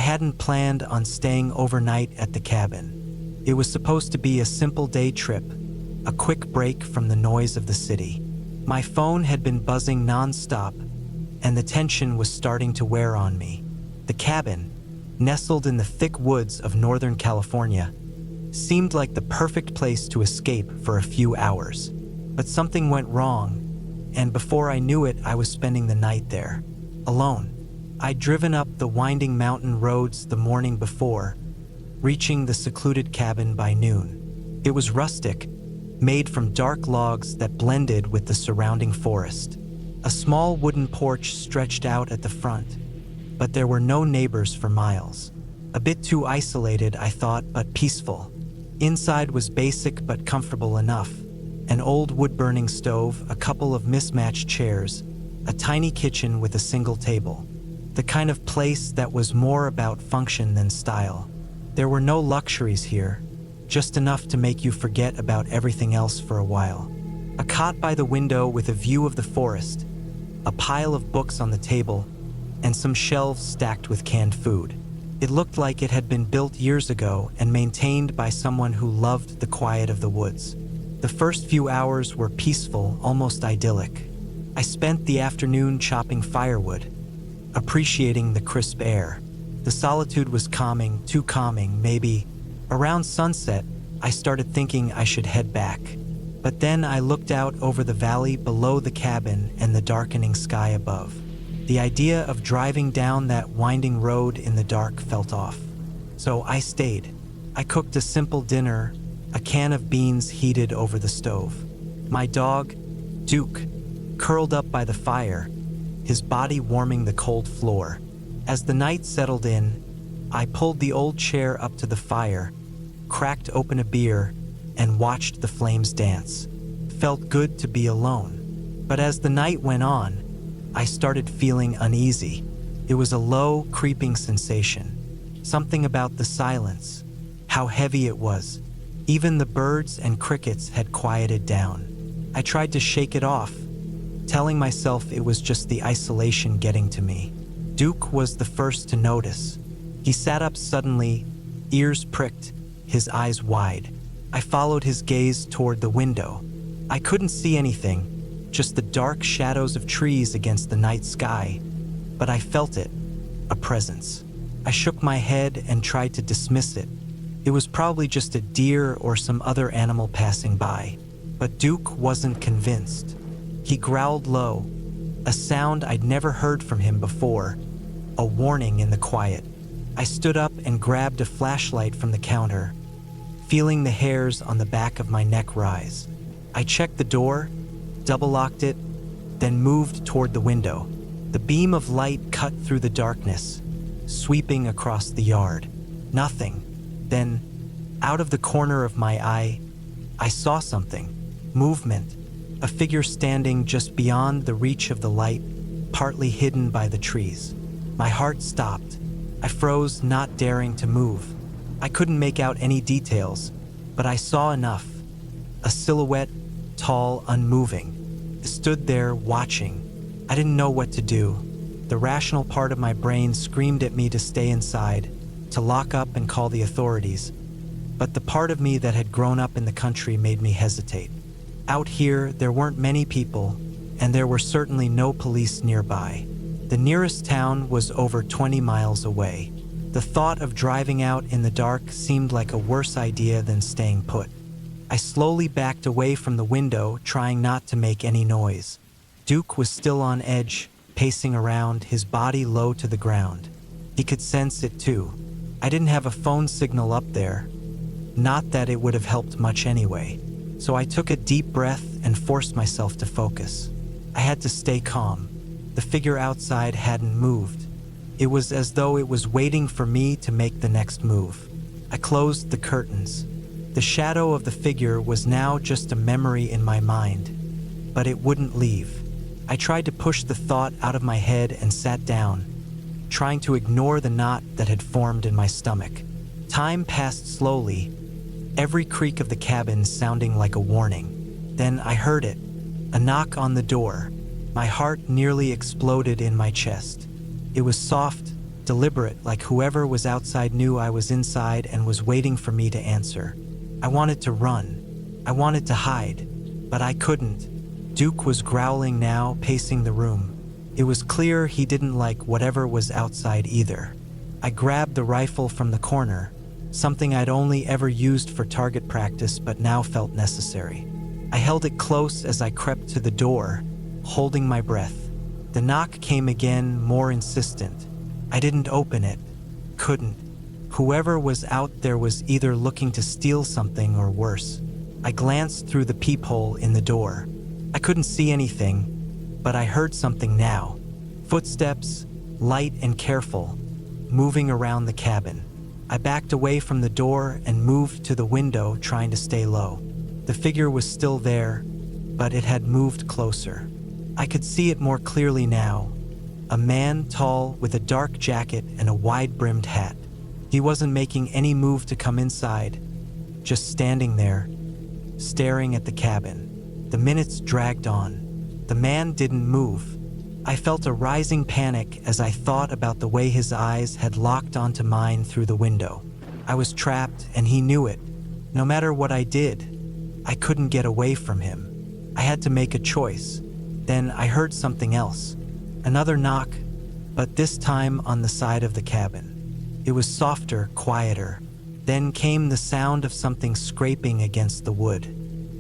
hadn't planned on staying overnight at the cabin. It was supposed to be a simple day trip, a quick break from the noise of the city. My phone had been buzzing non-stop, and the tension was starting to wear on me. The cabin, nestled in the thick woods of Northern California, seemed like the perfect place to escape for a few hours. But something went wrong, and before I knew it, I was spending the night there, alone. I'd driven up the winding mountain roads the morning before, reaching the secluded cabin by noon. It was rustic, made from dark logs that blended with the surrounding forest. A small wooden porch stretched out at the front, but there were no neighbors for miles. A bit too isolated, I thought, but peaceful. Inside was basic but comfortable enough. An old wood-burning stove, a couple of mismatched chairs, a tiny kitchen with a single table. The kind of place that was more about function than style. There were no luxuries here, just enough to make you forget about everything else for a while. A cot by the window with a view of the forest, a pile of books on the table, and some shelves stacked with canned food. It looked like it had been built years ago and maintained by someone who loved the quiet of the woods. The first few hours were peaceful, almost idyllic. I spent the afternoon chopping firewood, appreciating the crisp air. The solitude was calming, too calming, maybe. Around sunset, I started thinking I should head back. But then I looked out over the valley below the cabin and the darkening sky above. The idea of driving down that winding road in the dark felt off. So I stayed. I cooked a simple dinner, a can of beans heated over the stove. My dog, Duke, curled up by the fire, his body warming the cold floor. As the night settled in, I pulled the old chair up to the fire, cracked open a beer, and watched the flames dance. Felt good to be alone. But as the night went on, I started feeling uneasy. It was a low, creeping sensation. Something about the silence, how heavy it was. Even the birds and crickets had quieted down. I tried to shake it off, telling myself it was just the isolation getting to me. Duke was the first to notice. He sat up suddenly, ears pricked, his eyes wide. I followed his gaze toward the window. I couldn't see anything, just the dark shadows of trees against the night sky, but I felt it, a presence. I shook my head and tried to dismiss it. It was probably just a deer or some other animal passing by. But Duke wasn't convinced. He growled low, a sound I'd never heard from him before, a warning in the quiet. I stood up and grabbed a flashlight from the counter, feeling the hairs on the back of my neck rise. I checked the door, double-locked it, then moved toward the window. The beam of light cut through the darkness, sweeping across the yard. Nothing. Then, out of the corner of my eye, I saw something. Movement. A figure standing just beyond the reach of the light, partly hidden by the trees. My heart stopped. I froze, not daring to move. I couldn't make out any details, but I saw enough. A silhouette, tall, unmoving. Stood there, watching. I didn't know what to do. The rational part of my brain screamed at me to stay inside, to lock up and call the authorities. But the part of me that had grown up in the country made me hesitate. Out here, there weren't many people, and there were certainly no police nearby. The nearest town was over 20 miles away. The thought of driving out in the dark seemed like a worse idea than staying put. I slowly backed away from the window, trying not to make any noise. Duke was still on edge, pacing around, his body low to the ground. He could sense it too. I didn't have a phone signal up there. Not that it would have helped much anyway. So I took a deep breath and forced myself to focus. I had to stay calm. The figure outside hadn't moved. It was as though it was waiting for me to make the next move. I closed the curtains. The shadow of the figure was now just a memory in my mind, but it wouldn't leave. I tried to push the thought out of my head and sat down, trying to ignore the knot that had formed in my stomach. Time passed slowly, every creak of the cabin sounding like a warning. Then I heard it, a knock on the door. My heart nearly exploded in my chest. It was soft, deliberate, like whoever was outside knew I was inside and was waiting for me to answer. I wanted to run. I wanted to hide, but I couldn't. Duke was growling now, pacing the room. It was clear he didn't like whatever was outside either. I grabbed the rifle from the corner, something I'd only ever used for target practice but now felt necessary. I held it close as I crept to the door, holding my breath. The knock came again, more insistent. I didn't open it. Couldn't. Whoever was out there was either looking to steal something or worse. I glanced through the peephole in the door. I couldn't see anything, but I heard something now. Footsteps, light and careful, moving around the cabin. I backed away from the door and moved to the window, trying to stay low. The figure was still there, but it had moved closer. I could see it more clearly now. A man tall with a dark jacket and a wide-brimmed hat. He wasn't making any move to come inside, just standing there, staring at the cabin. The minutes dragged on. The man didn't move. I felt a rising panic as I thought about the way his eyes had locked onto mine through the window. I was trapped, and he knew it. No matter what I did, I couldn't get away from him. I had to make a choice. Then I heard something else. Another knock, but this time on the side of the cabin. It was softer, quieter. Then came the sound of something scraping against the wood.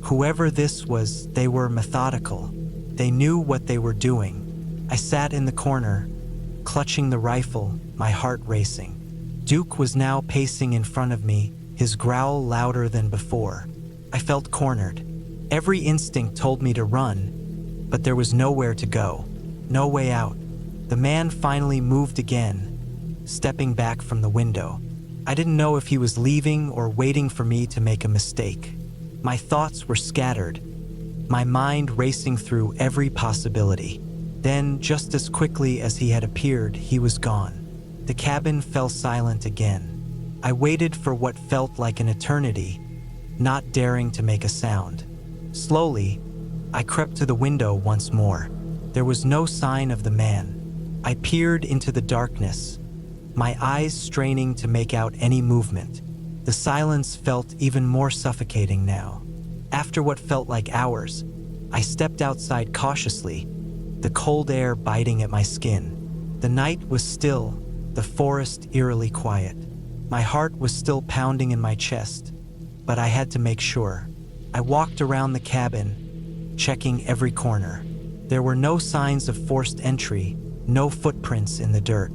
Whoever this was, they were methodical. They knew what they were doing. I sat in the corner, clutching the rifle, my heart racing. Duke was now pacing in front of me, his growl louder than before. I felt cornered. Every instinct told me to run, but there was nowhere to go. No way out. The man finally moved again, stepping back from the window. I didn't know if he was leaving or waiting for me to make a mistake. My thoughts were scattered, my mind racing through every possibility. Then, just as quickly as he had appeared, he was gone. The cabin fell silent again. I waited for what felt like an eternity, not daring to make a sound. Slowly, I crept to the window once more. There was no sign of the man. I peered into the darkness, my eyes straining to make out any movement. The silence felt even more suffocating now. After what felt like hours, I stepped outside cautiously, the cold air biting at my skin. The night was still, the forest eerily quiet. My heart was still pounding in my chest, but I had to make sure. I walked around the cabin, checking every corner. There were no signs of forced entry, no footprints in the dirt.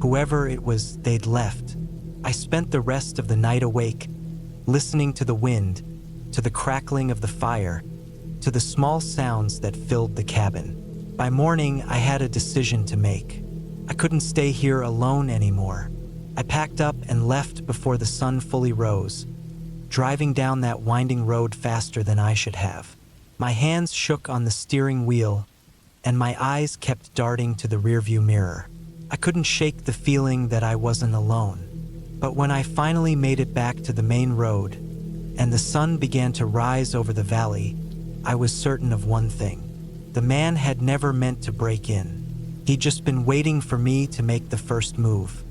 Whoever it was, they'd left. I spent the rest of the night awake, listening to the wind, to the crackling of the fire, to the small sounds that filled the cabin. By morning, I had a decision to make. I couldn't stay here alone anymore. I packed up and left before the sun fully rose, driving down that winding road faster than I should have. My hands shook on the steering wheel, and my eyes kept darting to the rearview mirror. I couldn't shake the feeling that I wasn't alone. But when I finally made it back to the main road, and the sun began to rise over the valley, I was certain of one thing. The man had never meant to break in. He'd just been waiting for me to make the first move.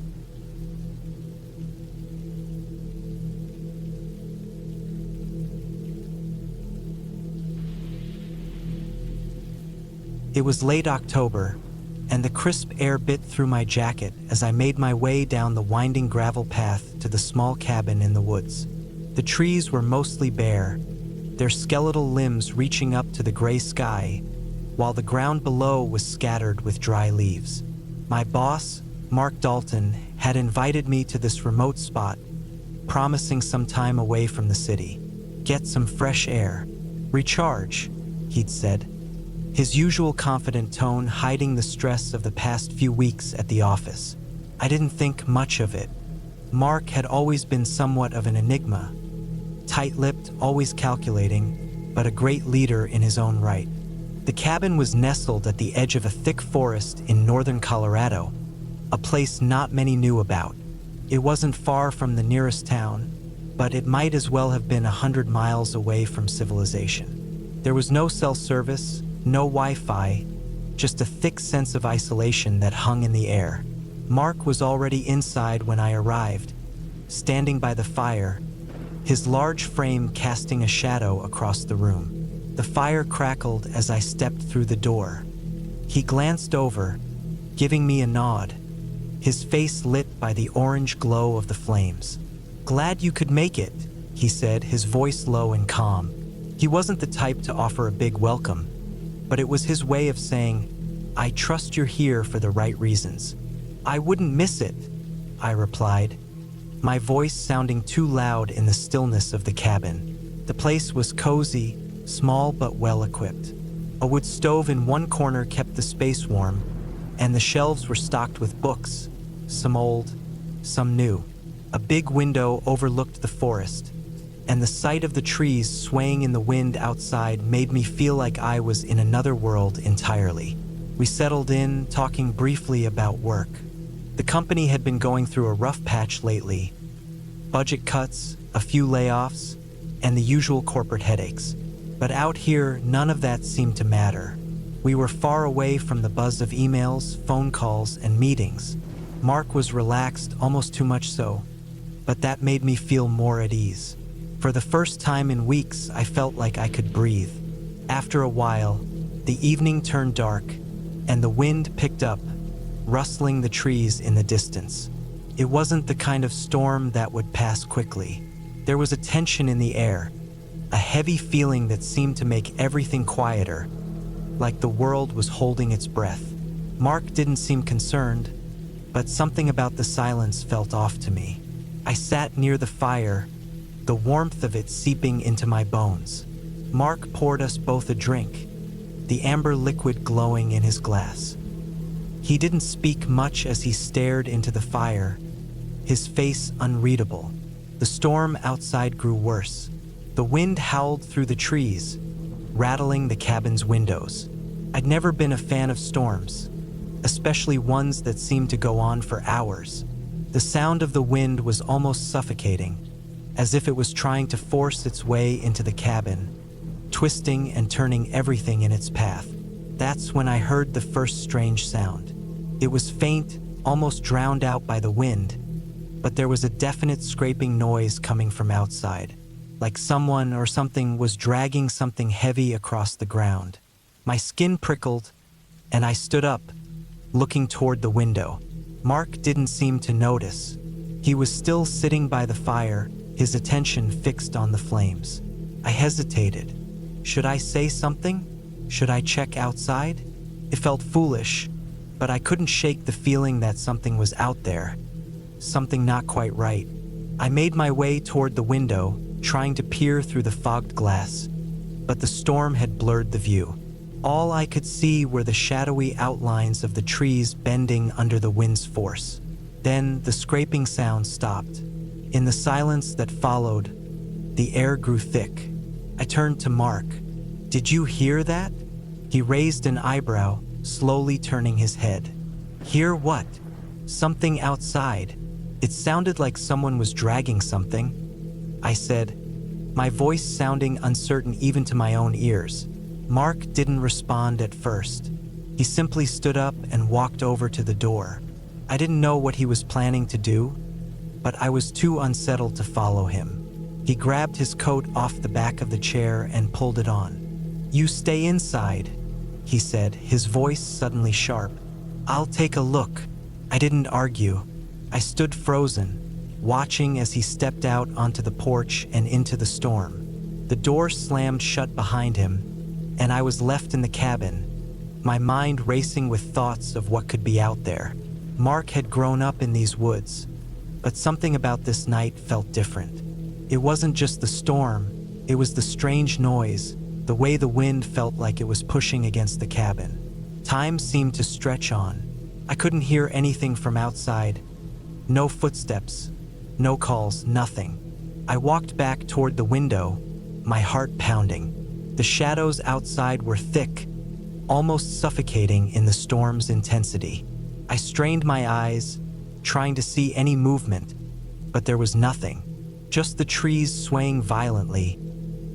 It was late October, and the crisp air bit through my jacket as I made my way down the winding gravel path to the small cabin in the woods. The trees were mostly bare, their skeletal limbs reaching up to the gray sky, while the ground below was scattered with dry leaves. My boss, Mark Dalton, had invited me to this remote spot, promising some time away from the city. Get some fresh air. Recharge, he'd said, his usual confident tone hiding the stress of the past few weeks at the office. I didn't think much of it. Mark had always been somewhat of an enigma, tight-lipped, always calculating, but a great leader in his own right. The cabin was nestled at the edge of a thick forest in northern Colorado, a place not many knew about. It wasn't far from the nearest town, but it might as well have been 100 miles away from civilization. There was no cell service, no Wi-Fi, just a thick sense of isolation that hung in the air. Mark was already inside when I arrived, standing by the fire, his large frame casting a shadow across the room. The fire crackled as I stepped through the door. He glanced over, giving me a nod, his face lit by the orange glow of the flames. "Glad you could make it," he said, his voice low and calm. He wasn't the type to offer a big welcome, but it was his way of saying, "I trust you're here for the right reasons." "I wouldn't miss it," I replied, my voice sounding too loud in the stillness of the cabin. The place was cozy, small but well-equipped. A wood stove in one corner kept the space warm, and the shelves were stocked with books, some old, some new. A big window overlooked the forest, and the sight of the trees swaying in the wind outside made me feel like I was in another world entirely. We settled in, talking briefly about work. The company had been going through a rough patch lately. Budget cuts, a few layoffs, and the usual corporate headaches. But out here, none of that seemed to matter. We were far away from the buzz of emails, phone calls, and meetings. Mark was relaxed, almost too much so, but that made me feel more at ease. For the first time in weeks, I felt like I could breathe. After a while, the evening turned dark, and the wind picked up, rustling the trees in the distance. It wasn't the kind of storm that would pass quickly. There was a tension in the air, a heavy feeling that seemed to make everything quieter, like the world was holding its breath. Mark didn't seem concerned, but something about the silence felt off to me. I sat near the fire, the warmth of it seeping into my bones. Mark poured us both a drink, the amber liquid glowing in his glass. He didn't speak much as he stared into the fire, his face unreadable. The storm outside grew worse. The wind howled through the trees, rattling the cabin's windows. I'd never been a fan of storms, especially ones that seemed to go on for hours. The sound of the wind was almost suffocating, as if it was trying to force its way into the cabin, twisting and turning everything in its path. That's when I heard the first strange sound. It was faint, almost drowned out by the wind, but there was a definite scraping noise coming from outside, like someone or something was dragging something heavy across the ground. My skin prickled, and I stood up, looking toward the window. Mark didn't seem to notice. He was still sitting by the fire, his attention fixed on the flames. I hesitated. Should I say something? Should I check outside? It felt foolish, but I couldn't shake the feeling that something was out there, something not quite right. I made my way toward the window, trying to peer through the fogged glass, but the storm had blurred the view. All I could see were the shadowy outlines of the trees bending under the wind's force. Then the scraping sound stopped. In the silence that followed, the air grew thick. I turned to Mark. "Did you hear that?" He raised an eyebrow, slowly turning his head. "Hear what?" "Something outside. It sounded like someone was dragging something," I said, my voice sounding uncertain even to my own ears. Mark didn't respond at first. He simply stood up and walked over to the door. I didn't know what he was planning to do, but I was too unsettled to follow him. He grabbed his coat off the back of the chair and pulled it on. "You stay inside," he said, his voice suddenly sharp. "I'll take a look." I didn't argue. I stood frozen, watching as he stepped out onto the porch and into the storm. The door slammed shut behind him, and I was left in the cabin, my mind racing with thoughts of what could be out there. Mark had grown up in these woods, but something about this night felt different. It wasn't just the storm, it was the strange noise, the way the wind felt like it was pushing against the cabin. Time seemed to stretch on. I couldn't hear anything from outside. No footsteps, no calls, nothing. I walked back toward the window, my heart pounding. The shadows outside were thick, almost suffocating in the storm's intensity. I strained my eyes, trying to see any movement, but there was nothing. Just the trees swaying violently,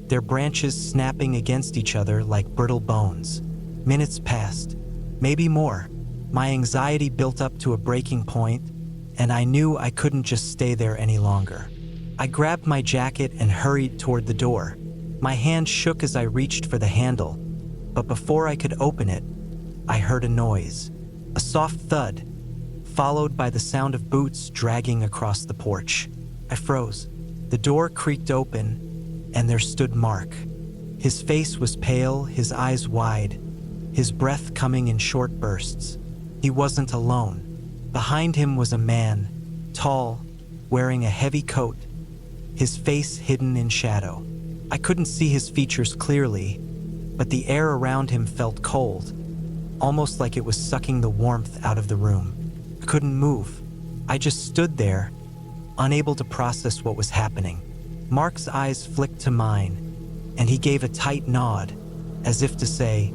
their branches snapping against each other like brittle bones. Minutes passed, maybe more. My anxiety built up to a breaking point, and I knew I couldn't just stay there any longer. I grabbed my jacket and hurried toward the door. My hand shook as I reached for the handle, but before I could open it, I heard a noise. A soft thud, followed by the sound of boots dragging across the porch. I froze. The door creaked open, and there stood Mark. His face was pale, his eyes wide, his breath coming in short bursts. He wasn't alone. Behind him was a man, tall, wearing a heavy coat, his face hidden in shadow. I couldn't see his features clearly, but the air around him felt cold, almost like it was sucking the warmth out of the room. I couldn't move. I just stood there, unable to process what was happening. Mark's eyes flicked to mine, and he gave a tight nod, as if to say,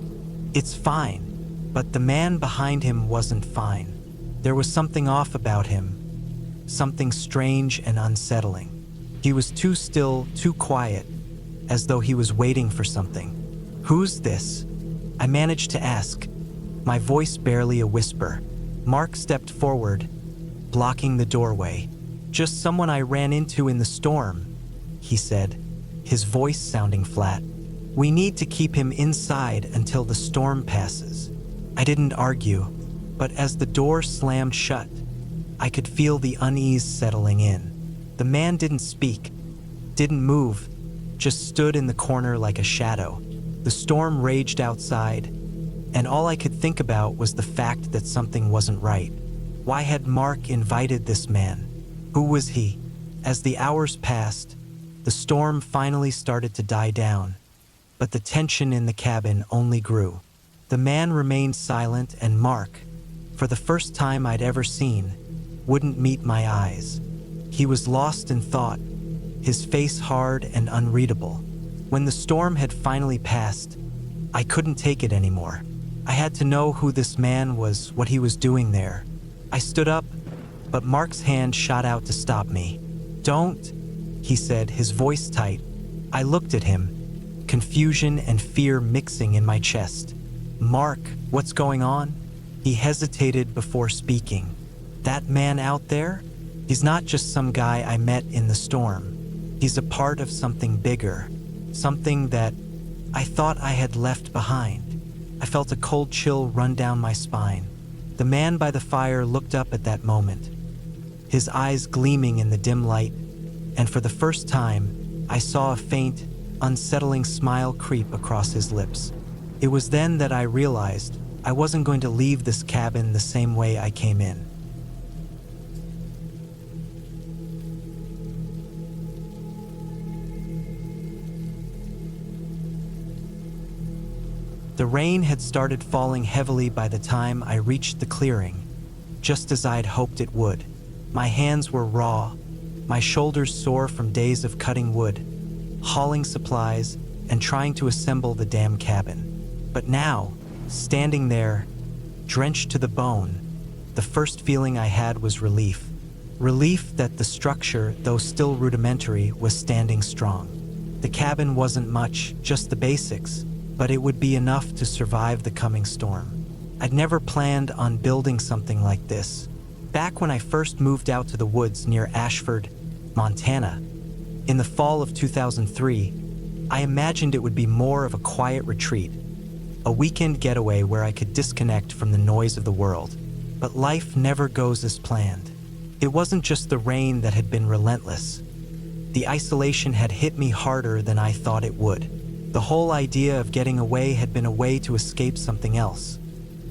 "It's fine." But the man behind him wasn't fine. There was something off about him, something strange and unsettling. He was too still, too quiet, as though he was waiting for something. "Who's this?" I managed to ask, my voice barely a whisper. Mark stepped forward, blocking the doorway. "Just someone I ran into in the storm," he said, his voice sounding flat. "We need to keep him inside until the storm passes." I didn't argue, but as the door slammed shut, I could feel the unease settling in. The man didn't speak, didn't move, just stood in the corner like a shadow. The storm raged outside, and all I could think about was the fact that something wasn't right. Why had Mark invited this man? Who was he? As the hours passed, the storm finally started to die down, but the tension in the cabin only grew. The man remained silent, and Mark, for the first time I'd ever seen, wouldn't meet my eyes. He was lost in thought, his face hard and unreadable. When the storm had finally passed, I couldn't take it anymore. I had to know who this man was, what he was doing there. I stood up, but Mark's hand shot out to stop me. "Don't," he said, his voice tight. I looked at him, confusion and fear mixing in my chest. "Mark, what's going on?" He hesitated before speaking. "That man out there? He's not just some guy I met in the storm. He's a part of something bigger, something that I thought I had left behind." I felt a cold chill run down my spine. The man by the fire looked up at that moment, his eyes gleaming in the dim light, and for the first time, I saw a faint, unsettling smile creep across his lips. It was then that I realized I wasn't going to leave this cabin the same way I came in. The rain had started falling heavily by the time I reached the clearing, just as I'd hoped it would. My hands were raw, my shoulders sore from days of cutting wood, hauling supplies, and trying to assemble the damn cabin. But now, standing there, drenched to the bone, the first feeling I had was relief. Relief that the structure, though still rudimentary, was standing strong. The cabin wasn't much, just the basics, but it would be enough to survive the coming storm. I'd never planned on building something like this. Back when I first moved out to the woods near Ashford, Montana, in the fall of 2003, I imagined it would be more of a quiet retreat, a weekend getaway where I could disconnect from the noise of the world. But life never goes as planned. It wasn't just the rain that had been relentless. The isolation had hit me harder than I thought it would. The whole idea of getting away had been a way to escape something else.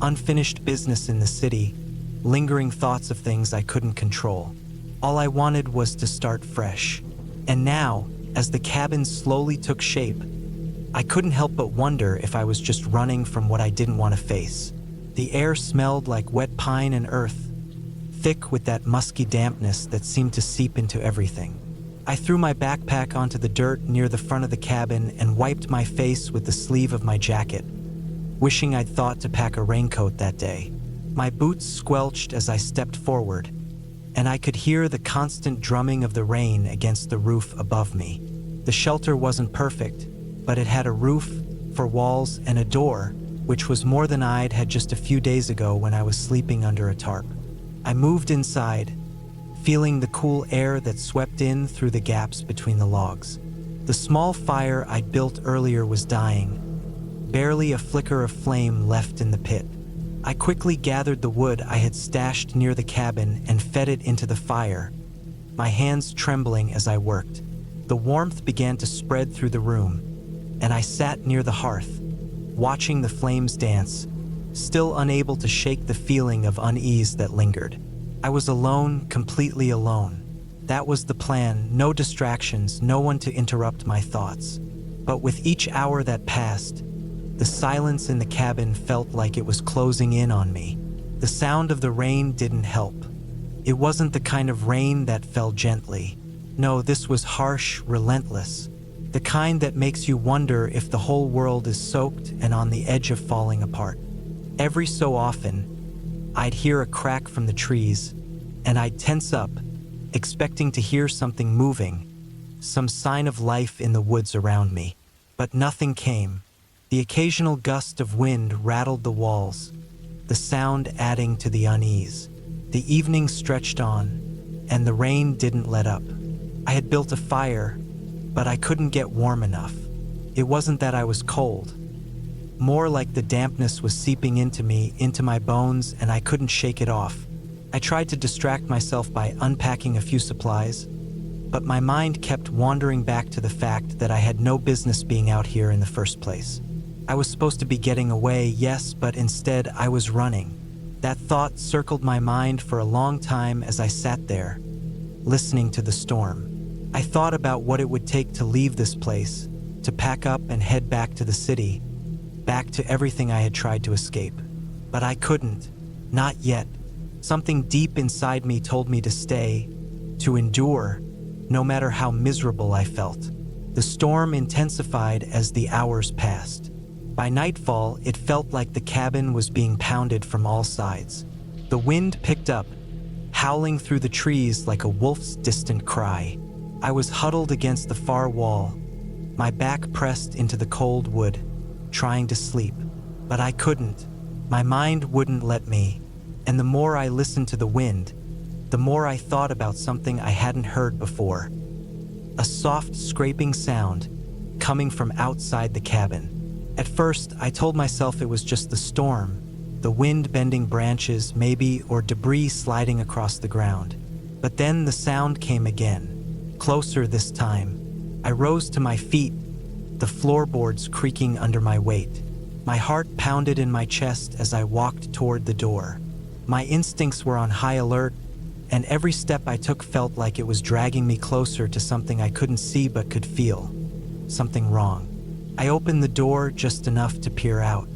Unfinished business in the city, lingering thoughts of things I couldn't control. All I wanted was to start fresh. And now, as the cabin slowly took shape, I couldn't help but wonder if I was just running from what I didn't want to face. The air smelled like wet pine and earth, thick with that musky dampness that seemed to seep into everything. I threw my backpack onto the dirt near the front of the cabin and wiped my face with the sleeve of my jacket, wishing I'd thought to pack a raincoat that day. My boots squelched as I stepped forward, and I could hear the constant drumming of the rain against the roof above me. The shelter wasn't perfect, but it had a roof, 4 walls, and a door, which was more than I'd had just a few days ago when I was sleeping under a tarp. I moved inside, feeling the cool air that swept in through the gaps between the logs. The small fire I'd built earlier was dying, barely a flicker of flame left in the pit. I quickly gathered the wood I had stashed near the cabin and fed it into the fire, my hands trembling as I worked. The warmth began to spread through the room, and I sat near the hearth, watching the flames dance, still unable to shake the feeling of unease that lingered. I was alone, completely alone. That was the plan, no distractions, no one to interrupt my thoughts. But with each hour that passed, the silence in the cabin felt like it was closing in on me. The sound of the rain didn't help. It wasn't the kind of rain that fell gently. No, this was harsh, relentless. The kind that makes you wonder if the whole world is soaked and on the edge of falling apart. Every so often, I'd hear a crack from the trees, and I'd tense up, expecting to hear something moving, some sign of life in the woods around me. But nothing came. The occasional gust of wind rattled the walls, the sound adding to the unease. The evening stretched on, and the rain didn't let up. I had built a fire, but I couldn't get warm enough. It wasn't that I was cold. More like the dampness was seeping into me, into my bones, and I couldn't shake it off. I tried to distract myself by unpacking a few supplies, but my mind kept wandering back to the fact that I had no business being out here in the first place. I was supposed to be getting away, yes, but instead I was running. That thought circled my mind for a long time as I sat there, listening to the storm. I thought about what it would take to leave this place, to pack up and head back to the city, back to everything I had tried to escape. But I couldn't, not yet. Something deep inside me told me to stay, to endure, no matter how miserable I felt. The storm intensified as the hours passed. By nightfall, it felt like the cabin was being pounded from all sides. The wind picked up, howling through the trees like a wolf's distant cry. I was huddled against the far wall, my back pressed into the cold wood, trying to sleep. But I couldn't. My mind wouldn't let me. And the more I listened to the wind, the more I thought about something I hadn't heard before. A soft scraping sound coming from outside the cabin. At first, I told myself it was just the storm, the wind bending branches maybe, or debris sliding across the ground. But then the sound came again, closer this time. I rose to my feet, the floorboards creaking under my weight. My heart pounded in my chest as I walked toward the door. My instincts were on high alert, and every step I took felt like it was dragging me closer to something I couldn't see but could feel. Something wrong. I opened the door just enough to peer out.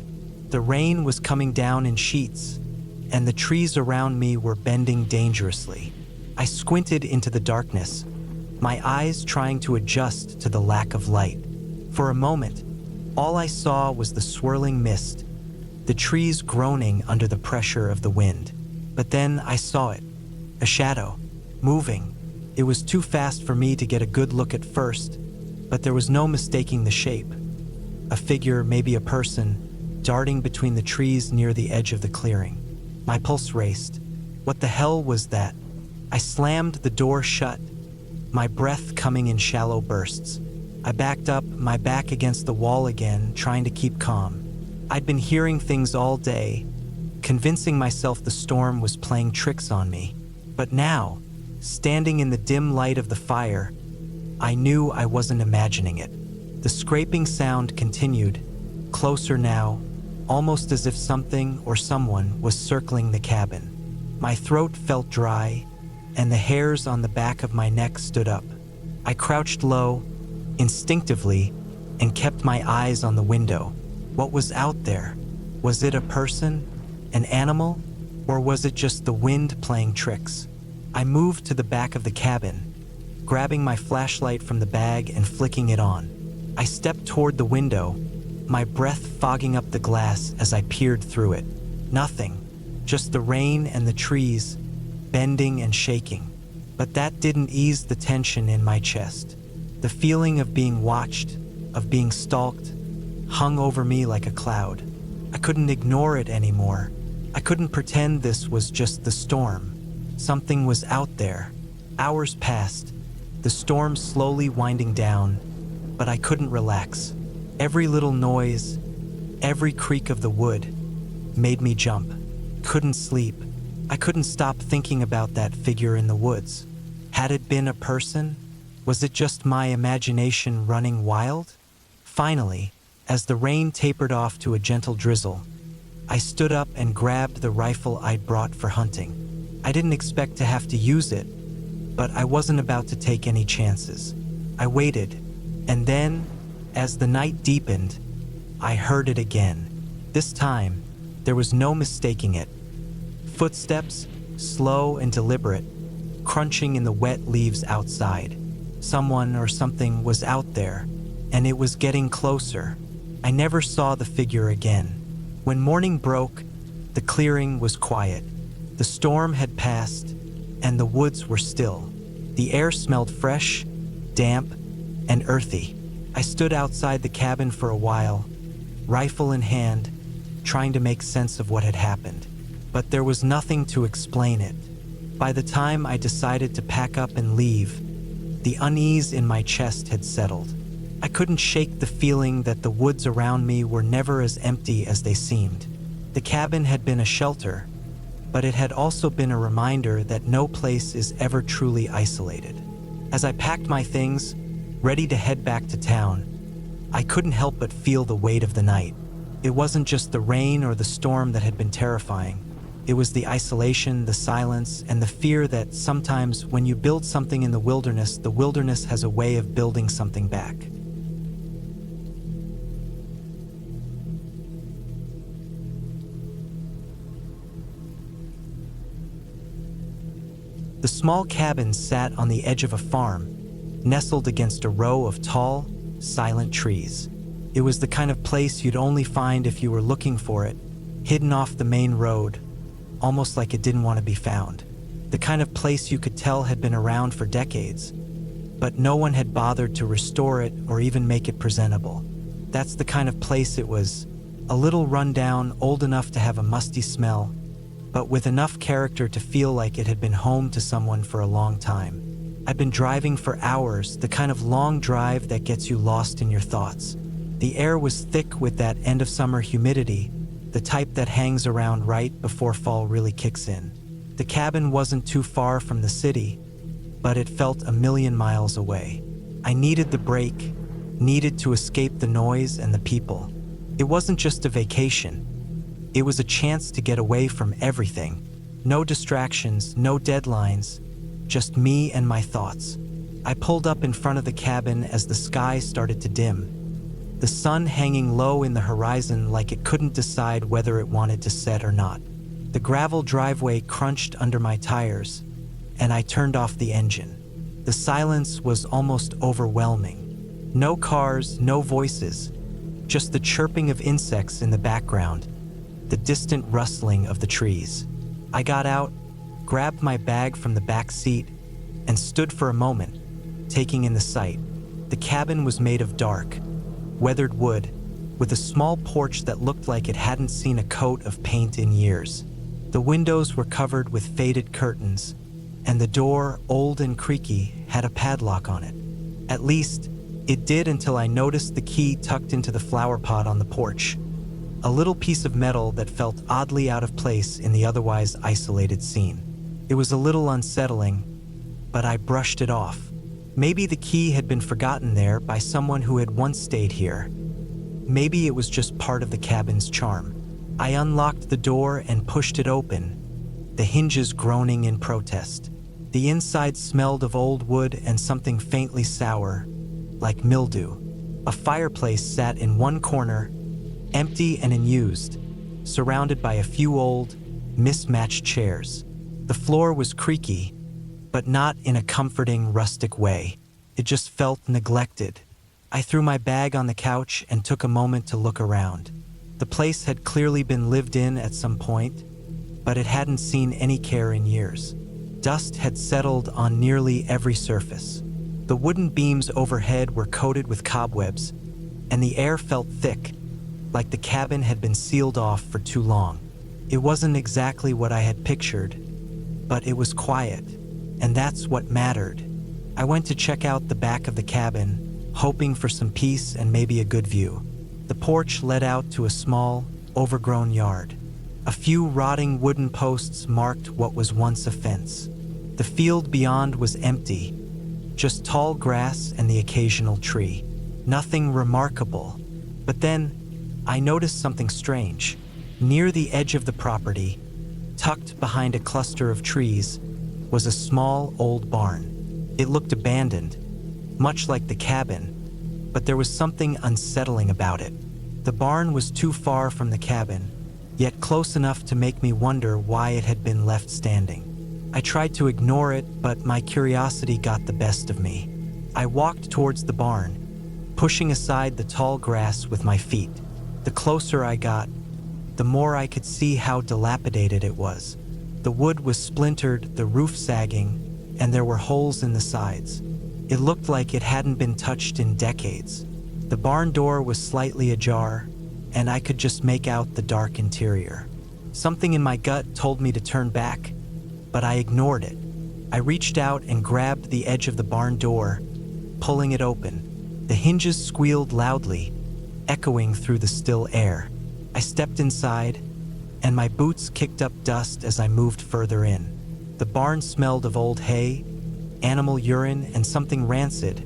The rain was coming down in sheets, and the trees around me were bending dangerously. I squinted into the darkness, my eyes trying to adjust to the lack of light. For a moment, all I saw was the swirling mist, the trees groaning under the pressure of the wind. But then I saw it, a shadow, moving. It was too fast for me to get a good look at first, but there was no mistaking the shape. A figure, maybe a person, darting between the trees near the edge of the clearing. My pulse raced. What the hell was that? I slammed the door shut, my breath coming in shallow bursts. I backed up, my back against the wall again, trying to keep calm. I'd been hearing things all day, convincing myself the storm was playing tricks on me. But now, standing in the dim light of the fire, I knew I wasn't imagining it. The scraping sound continued, closer now, almost as if something or someone was circling the cabin. My throat felt dry, and the hairs on the back of my neck stood up. I crouched low, instinctively, and kept my eyes on the window. What was out there? Was it a person? An animal? Or was it just the wind playing tricks? I moved to the back of the cabin, grabbing my flashlight from the bag and flicking it on. I stepped toward the window, my breath fogging up the glass as I peered through it. Nothing, just the rain and the trees, bending and shaking. But that didn't ease the tension in my chest. The feeling of being watched, of being stalked, hung over me like a cloud. I couldn't ignore it anymore. I couldn't pretend this was just the storm. Something was out there. Hours passed, the storm slowly winding down, but I couldn't relax. Every little noise, every creak of the wood made me jump. Couldn't sleep. I couldn't stop thinking about that figure in the woods. Had it been a person? Was it just my imagination running wild? Finally, as the rain tapered off to a gentle drizzle, I stood up and grabbed the rifle I'd brought for hunting. I didn't expect to have to use it, but I wasn't about to take any chances. I waited, and then, as the night deepened, I heard it again. This time, there was no mistaking it. Footsteps, slow and deliberate, crunching in the wet leaves outside. Someone or something was out there, and it was getting closer. I never saw the figure again. When morning broke, the clearing was quiet. The storm had passed, and the woods were still. The air smelled fresh, damp, and earthy. I stood outside the cabin for a while, rifle in hand, trying to make sense of what had happened. But there was nothing to explain it. By the time I decided to pack up and leave, the unease in my chest had settled. I couldn't shake the feeling that the woods around me were never as empty as they seemed. The cabin had been a shelter, but it had also been a reminder that no place is ever truly isolated. As I packed my things, ready to head back to town, I couldn't help but feel the weight of the night. It wasn't just the rain or the storm that had been terrifying. It was the isolation, the silence, and the fear that sometimes when you build something in the wilderness has a way of building something back. The small cabin sat on the edge of a farm, nestled against a row of tall, silent trees. It was the kind of place you'd only find if you were looking for it, hidden off the main road, almost like it didn't want to be found. The kind of place you could tell had been around for decades, but no one had bothered to restore it or even make it presentable. That's the kind of place it was, a little rundown, old enough to have a musty smell, but with enough character to feel like it had been home to someone for a long time. I'd been driving for hours, the kind of long drive that gets you lost in your thoughts. The air was thick with that end-of-summer humidity, the type that hangs around right before fall really kicks in. The cabin wasn't too far from the city, but it felt a million miles away. I needed the break, needed to escape the noise and the people. It wasn't just a vacation. It was a chance to get away from everything. No distractions, no deadlines, just me and my thoughts. I pulled up in front of the cabin as the sky started to dim, the sun hanging low in the horizon like it couldn't decide whether it wanted to set or not. The gravel driveway crunched under my tires, and I turned off the engine. The silence was almost overwhelming. No cars, no voices, just the chirping of insects in the background, the distant rustling of the trees. I got out, grabbed my bag from the back seat, and stood for a moment, taking in the sight. The cabin was made of dark, weathered wood, with a small porch that looked like it hadn't seen a coat of paint in years. The windows were covered with faded curtains, and the door, old and creaky, had a padlock on it. At least, it did until I noticed the key tucked into the flower pot on the porch, a little piece of metal that felt oddly out of place in the otherwise isolated scene. It was a little unsettling, but I brushed it off. Maybe the key had been forgotten there by someone who had once stayed here. Maybe it was just part of the cabin's charm. I unlocked the door and pushed it open, the hinges groaning in protest. The inside smelled of old wood and something faintly sour, like mildew. A fireplace sat in one corner, empty and unused, surrounded by a few old, mismatched chairs. The floor was creaky, but not in a comforting, rustic way. It just felt neglected. I threw my bag on the couch and took a moment to look around. The place had clearly been lived in at some point, but it hadn't seen any care in years. Dust had settled on nearly every surface. The wooden beams overhead were coated with cobwebs, and the air felt thick, like the cabin had been sealed off for too long. It wasn't exactly what I had pictured, but it was quiet, and that's what mattered. I went to check out the back of the cabin, hoping for some peace and maybe a good view. The porch led out to a small, overgrown yard. A few rotting wooden posts marked what was once a fence. The field beyond was empty, just tall grass and the occasional tree. Nothing remarkable. But then, I noticed something strange. Near the edge of the property, tucked behind a cluster of trees, was a small, old barn. It looked abandoned, much like the cabin, but there was something unsettling about it. The barn was too far from the cabin, yet close enough to make me wonder why it had been left standing. I tried to ignore it, but my curiosity got the best of me. I walked towards the barn, pushing aside the tall grass with my feet. The closer I got, the more I could see how dilapidated it was. The wood was splintered, the roof sagging, and there were holes in the sides. It looked like it hadn't been touched in decades. The barn door was slightly ajar, and I could just make out the dark interior. Something in my gut told me to turn back, but I ignored it. I reached out and grabbed the edge of the barn door, pulling it open. The hinges squealed loudly, echoing through the still air. I stepped inside, and my boots kicked up dust as I moved further in. The barn smelled of old hay, animal urine, and something rancid,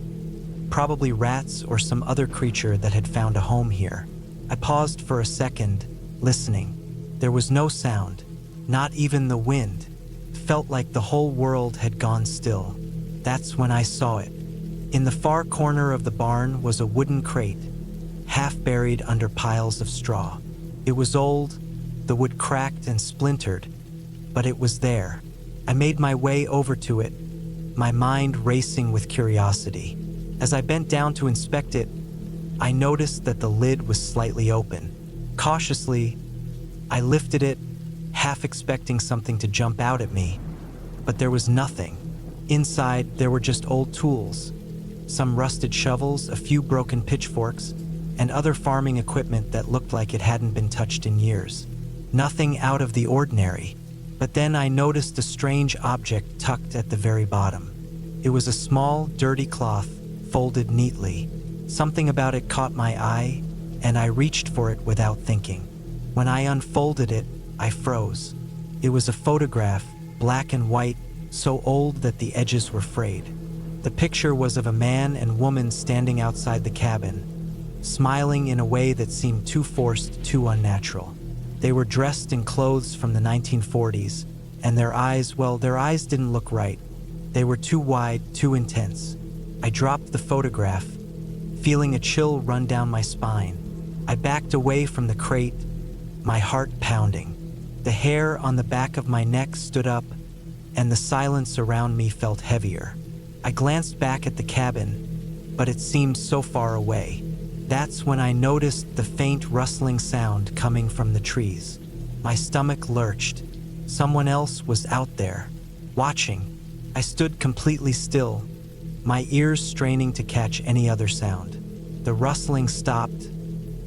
probably rats or some other creature that had found a home here. I paused for a second, listening. There was no sound, not even the wind. Felt like the whole world had gone still. That's when I saw it. In the far corner of the barn was a wooden crate, half buried under piles of straw. It was old, the wood cracked and splintered, but it was there. I made my way over to it, my mind racing with curiosity. As I bent down to inspect it, I noticed that the lid was slightly open. Cautiously, I lifted it, half expecting something to jump out at me, but there was nothing. Inside, there were just old tools, some rusted shovels, a few broken pitchforks, and other farming equipment that looked like it hadn't been touched in years. Nothing out of the ordinary. But then I noticed a strange object tucked at the very bottom. It was a small, dirty cloth, folded neatly. Something about it caught my eye, and I reached for it without thinking. When I unfolded it, I froze. It was a photograph, black and white, so old that the edges were frayed. The picture was of a man and woman standing outside the cabin, smiling in a way that seemed too forced, too unnatural. They were dressed in clothes from the 1940s, and their eyes didn't look right. They were too wide, too intense. I dropped the photograph, feeling a chill run down my spine. I backed away from the crate, my heart pounding. The hair on the back of my neck stood up, and the silence around me felt heavier. I glanced back at the cabin, but it seemed so far away. That's when I noticed the faint rustling sound coming from the trees. My stomach lurched. Someone else was out there, watching. I stood completely still, my ears straining to catch any other sound. The rustling stopped,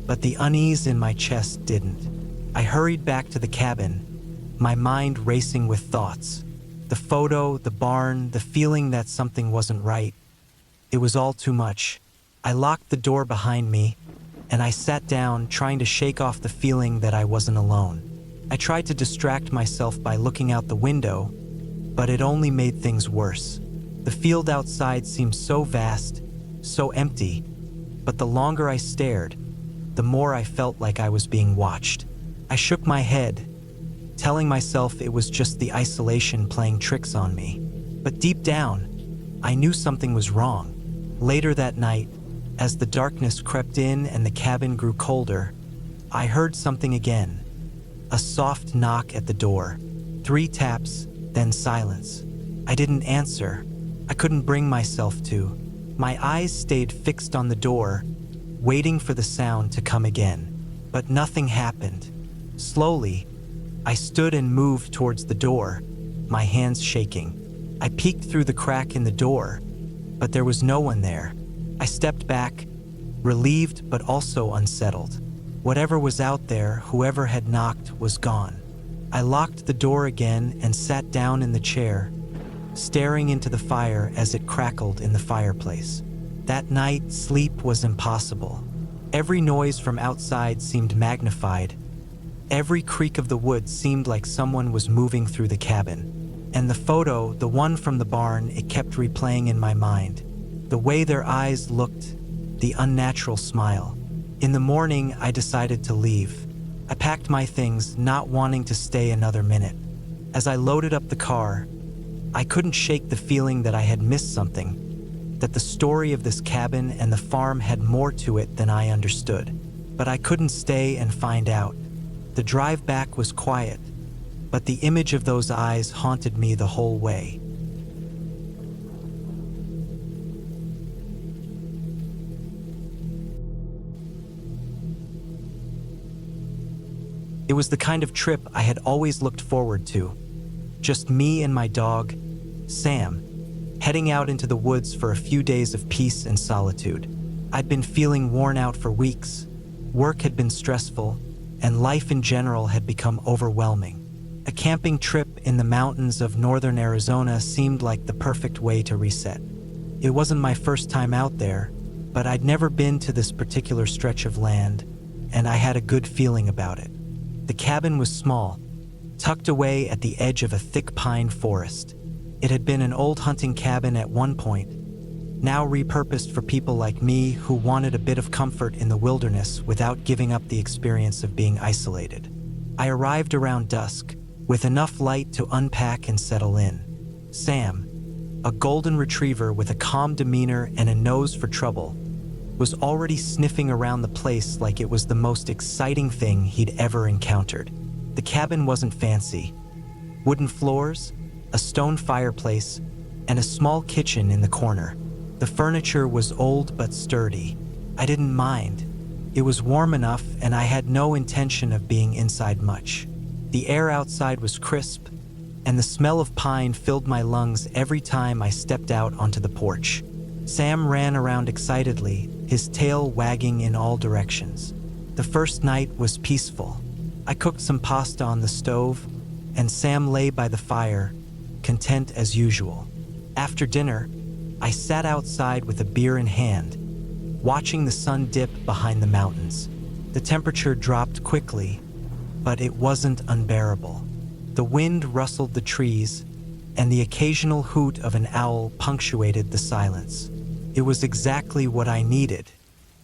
but the unease in my chest didn't. I hurried back to the cabin, my mind racing with thoughts. The photo, the barn, the feeling that something wasn't right. It was all too much. I locked the door behind me, and I sat down, trying to shake off the feeling that I wasn't alone. I tried to distract myself by looking out the window, but it only made things worse. The field outside seemed so vast, so empty, but the longer I stared, the more I felt like I was being watched. I shook my head, telling myself it was just the isolation playing tricks on me. But deep down, I knew something was wrong. Later that night, as the darkness crept in and the cabin grew colder, I heard something again. A soft knock at the door. 3 taps, then silence. I didn't answer. I couldn't bring myself to. My eyes stayed fixed on the door, waiting for the sound to come again. But nothing happened. Slowly, I stood and moved towards the door, my hands shaking. I peeked through the crack in the door, but there was no one there. I stepped back, relieved but also unsettled. Whatever was out there, whoever had knocked, was gone. I locked the door again and sat down in the chair, staring into the fire as it crackled in the fireplace. That night, sleep was impossible. Every noise from outside seemed magnified. Every creak of the wood seemed like someone was moving through the cabin. And the photo, the one from the barn, it kept replaying in my mind. The way their eyes looked, the unnatural smile. In the morning, I decided to leave. I packed my things, not wanting to stay another minute. As I loaded up the car, I couldn't shake the feeling that I had missed something, that the story of this cabin and the farm had more to it than I understood. But I couldn't stay and find out. The drive back was quiet, but the image of those eyes haunted me the whole way. It was the kind of trip I had always looked forward to. Just me and my dog, Sam, heading out into the woods for a few days of peace and solitude. I'd been feeling worn out for weeks. Work had been stressful, and life in general had become overwhelming. A camping trip in the mountains of northern Arizona seemed like the perfect way to reset. It wasn't my first time out there, but I'd never been to this particular stretch of land, and I had a good feeling about it. The cabin was small, tucked away at the edge of a thick pine forest. It had been an old hunting cabin at one point, now repurposed for people like me who wanted a bit of comfort in the wilderness without giving up the experience of being isolated. I arrived around dusk, with enough light to unpack and settle in. Sam, a golden retriever with a calm demeanor and a nose for trouble, was already sniffing around the place like it was the most exciting thing he'd ever encountered. The cabin wasn't fancy. Wooden floors, a stone fireplace, and a small kitchen in the corner. The furniture was old but sturdy. I didn't mind. It was warm enough, and I had no intention of being inside much. The air outside was crisp, and the smell of pine filled my lungs every time I stepped out onto the porch. Sam ran around excitedly, his tail wagging in all directions. The first night was peaceful. I cooked some pasta on the stove, and Sam lay by the fire, content as usual. After dinner, I sat outside with a beer in hand, watching the sun dip behind the mountains. The temperature dropped quickly, but it wasn't unbearable. The wind rustled the trees, and the occasional hoot of an owl punctuated the silence. It was exactly what I needed.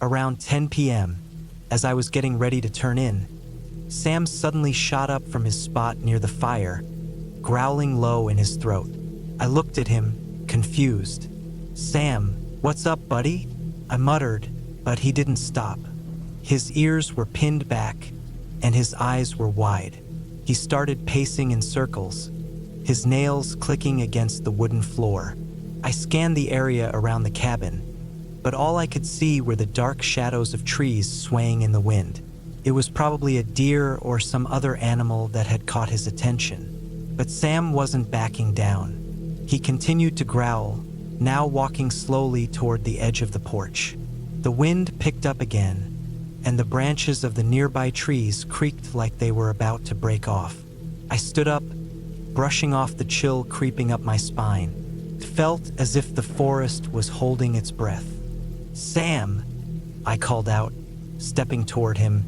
Around 10 p.m., as I was getting ready to turn in, Sam suddenly shot up from his spot near the fire, growling low in his throat. I looked at him, confused. "Sam, what's up, buddy?" I muttered, but he didn't stop. His ears were pinned back, and his eyes were wide. He started pacing in circles, his nails clicking against the wooden floor. I scanned the area around the cabin, but all I could see were the dark shadows of trees swaying in the wind. It was probably a deer or some other animal that had caught his attention. But Sam wasn't backing down. He continued to growl, now walking slowly toward the edge of the porch. The wind picked up again, and the branches of the nearby trees creaked like they were about to break off. I stood up, brushing off the chill creeping up my spine. It felt as if the forest was holding its breath. "Sam," I called out, stepping toward him.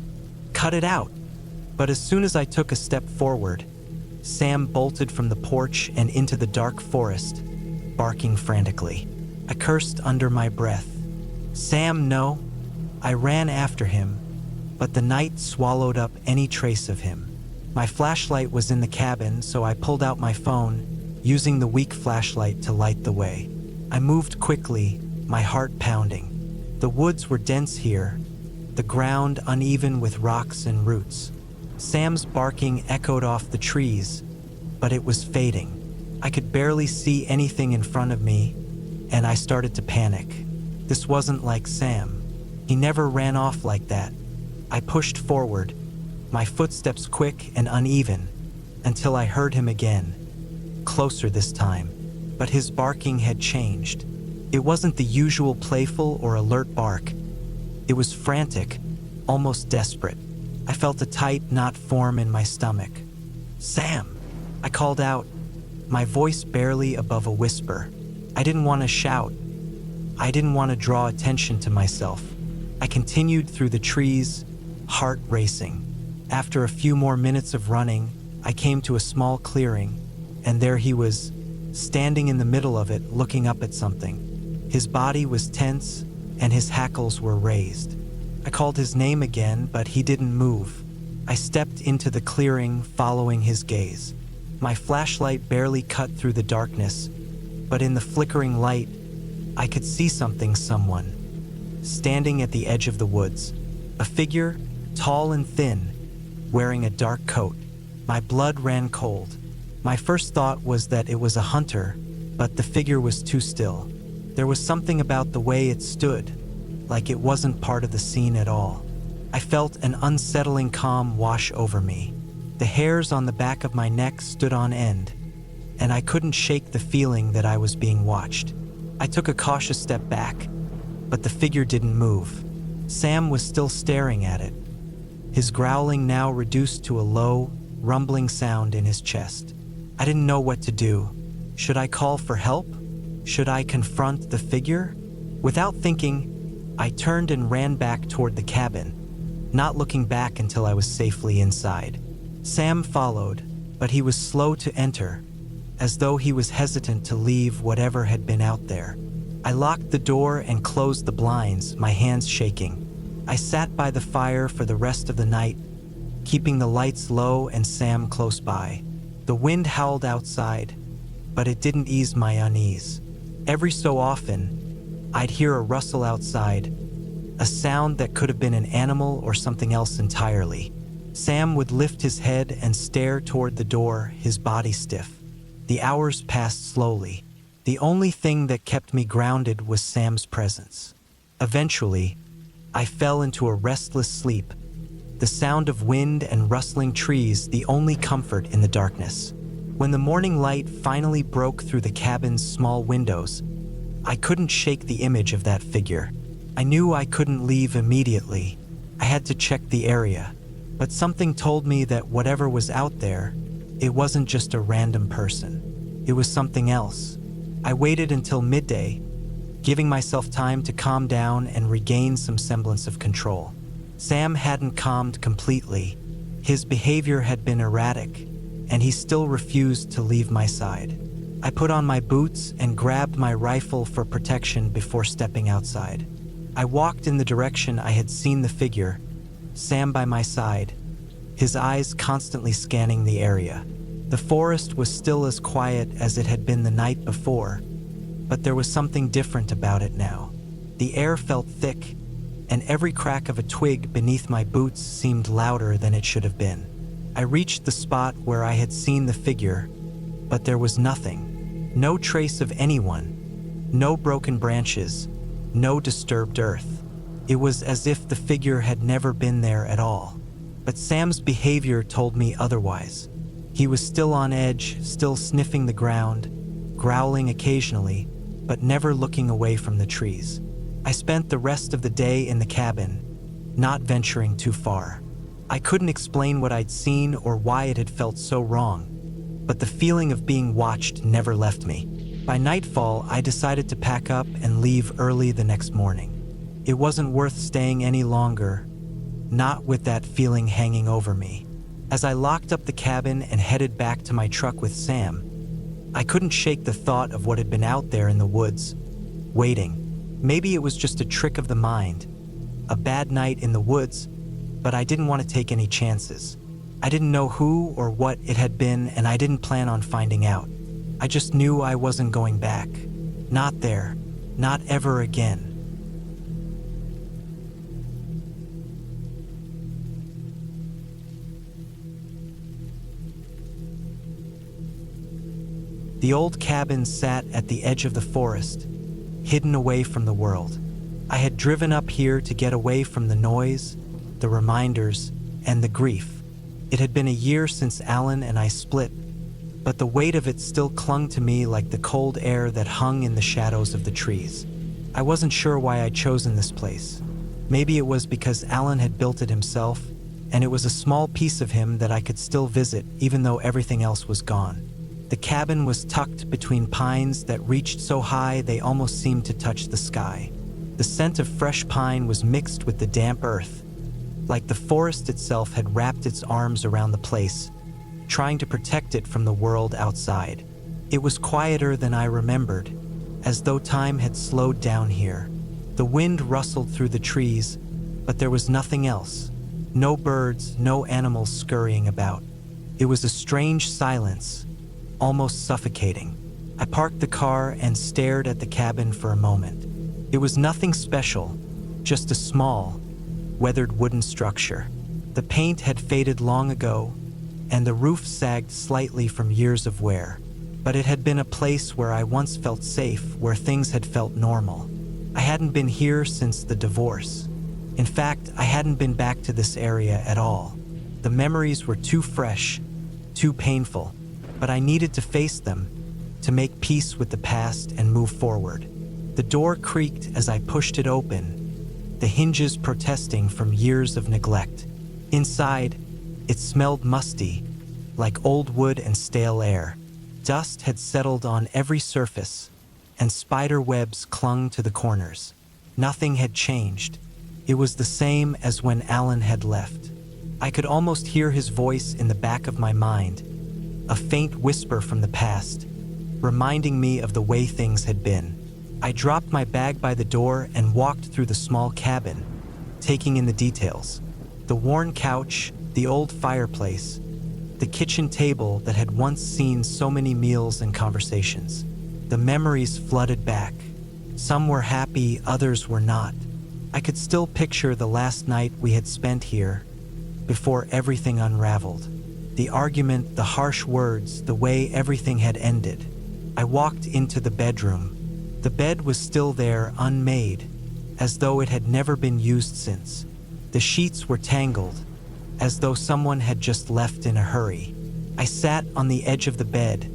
"Cut it out." But as soon as I took a step forward, Sam bolted from the porch and into the dark forest, barking frantically. I cursed under my breath. "Sam, no." I ran after him, but the night swallowed up any trace of him. My flashlight was in the cabin, so I pulled out my phone, using the weak flashlight to light the way. I moved quickly, my heart pounding. The woods were dense here, the ground uneven with rocks and roots. Sam's barking echoed off the trees, but it was fading. I could barely see anything in front of me, and I started to panic. This wasn't like Sam. He never ran off like that. I pushed forward, my footsteps quick and uneven, until I heard him again, closer this time. But his barking had changed. It wasn't the usual playful or alert bark. It was frantic, almost desperate. I felt a tight knot form in my stomach. "Sam!" I called out, my voice barely above a whisper. I didn't want to shout. I didn't want to draw attention to myself. I continued through the trees, heart racing. After a few more minutes of running, I came to a small clearing, and there he was, standing in the middle of it, looking up at something. His body was tense, and his hackles were raised. I called his name again, but he didn't move. I stepped into the clearing, following his gaze. My flashlight barely cut through the darkness, but in the flickering light, I could see someone, standing at the edge of the woods. A figure, tall and thin, wearing a dark coat. My blood ran cold. My first thought was that it was a hunter, but the figure was too still. There was something about the way it stood, like it wasn't part of the scene at all. I felt an unsettling calm wash over me. The hairs on the back of my neck stood on end, and I couldn't shake the feeling that I was being watched. I took a cautious step back, but the figure didn't move. Sam was still staring at it, his growling now reduced to a low, rumbling sound in his chest. I didn't know what to do. Should I call for help? Should I confront the figure? Without thinking, I turned and ran back toward the cabin, not looking back until I was safely inside. Sam followed, but he was slow to enter, as though he was hesitant to leave whatever had been out there. I locked the door and closed the blinds, my hands shaking. I sat by the fire for the rest of the night, keeping the lights low and Sam close by. The wind howled outside, but it didn't ease my unease. Every so often, I'd hear a rustle outside, a sound that could have been an animal or something else entirely. Sam would lift his head and stare toward the door, his body stiff. The hours passed slowly. The only thing that kept me grounded was Sam's presence. Eventually, I fell into a restless sleep, the sound of wind and rustling trees the only comfort in the darkness. When the morning light finally broke through the cabin's small windows, I couldn't shake the image of that figure. I knew I couldn't leave immediately. I had to check the area, but something told me that whatever was out there, it wasn't just a random person. It was something else. I waited until midday, giving myself time to calm down and regain some semblance of control. Sam hadn't calmed completely. His behavior had been erratic, and he still refused to leave my side. I put on my boots and grabbed my rifle for protection before stepping outside. I walked in the direction I had seen the figure, Sam by my side, his eyes constantly scanning the area. The forest was still as quiet as it had been the night before, but there was something different about it now. The air felt thick, and every crack of a twig beneath my boots seemed louder than it should have been. I reached the spot where I had seen the figure, but there was nothing. No trace of anyone, no broken branches, no disturbed earth. It was as if the figure had never been there at all. But Sam's behavior told me otherwise. He was still on edge, still sniffing the ground, growling occasionally, but never looking away from the trees. I spent the rest of the day in the cabin, not venturing too far. I couldn't explain what I'd seen or why it had felt so wrong, but the feeling of being watched never left me. By nightfall, I decided to pack up and leave early the next morning. It wasn't worth staying any longer, not with that feeling hanging over me. As I locked up the cabin and headed back to my truck with Sam, I couldn't shake the thought of what had been out there in the woods, waiting. Maybe it was just a trick of the mind, a bad night in the woods, but I didn't want to take any chances. I didn't know who or what it had been, and I didn't plan on finding out. I just knew I wasn't going back. Not there. Not ever again. The old cabin sat at the edge of the forest, hidden away from the world. I had driven up here to get away from the noise, the reminders, and the grief. It had been a year since Alan and I split, but the weight of it still clung to me like the cold air that hung in the shadows of the trees. I wasn't sure why I'd chosen this place. Maybe it was because Alan had built it himself, and it was a small piece of him that I could still visit even though everything else was gone. The cabin was tucked between pines that reached so high they almost seemed to touch the sky. The scent of fresh pine was mixed with the damp earth, like the forest itself had wrapped its arms around the place, trying to protect it from the world outside. It was quieter than I remembered, as though time had slowed down here. The wind rustled through the trees, but there was nothing else. No birds, no animals scurrying about. It was a strange silence, almost suffocating. I parked the car and stared at the cabin for a moment. It was nothing special, just a small, weathered wooden structure. The paint had faded long ago, and the roof sagged slightly from years of wear. But it had been a place where I once felt safe, where things had felt normal. I hadn't been here since the divorce. In fact, I hadn't been back to this area at all. The memories were too fresh, too painful, but I needed to face them, to make peace with the past and move forward. The door creaked as I pushed it open, the hinges protesting from years of neglect. Inside, it smelled musty, like old wood and stale air. Dust had settled on every surface, and spider webs clung to the corners. Nothing had changed. It was the same as when Alan had left. I could almost hear his voice in the back of my mind, a faint whisper from the past, reminding me of the way things had been. I dropped my bag by the door and walked through the small cabin, taking in the details. The worn couch, the old fireplace, the kitchen table that had once seen so many meals and conversations. The memories flooded back. Some were happy, others were not. I could still picture the last night we had spent here, before everything unraveled. The argument, the harsh words, the way everything had ended. I walked into the bedroom. The bed was still there, unmade, as though it had never been used since. The sheets were tangled, as though someone had just left in a hurry. I sat on the edge of the bed,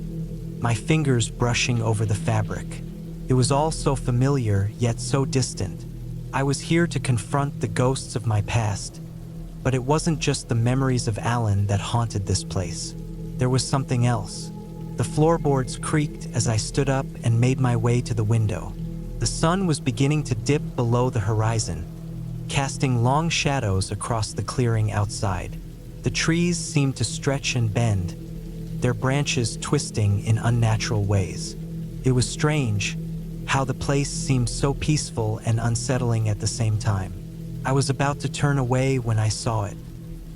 my fingers brushing over the fabric. It was all so familiar, yet so distant. I was here to confront the ghosts of my past, but it wasn't just the memories of Alan that haunted this place. There was something else. The floorboards creaked as I stood up and made my way to the window. The sun was beginning to dip below the horizon, casting long shadows across the clearing outside. The trees seemed to stretch and bend, their branches twisting in unnatural ways. It was strange how the place seemed so peaceful and unsettling at the same time. I was about to turn away when I saw it,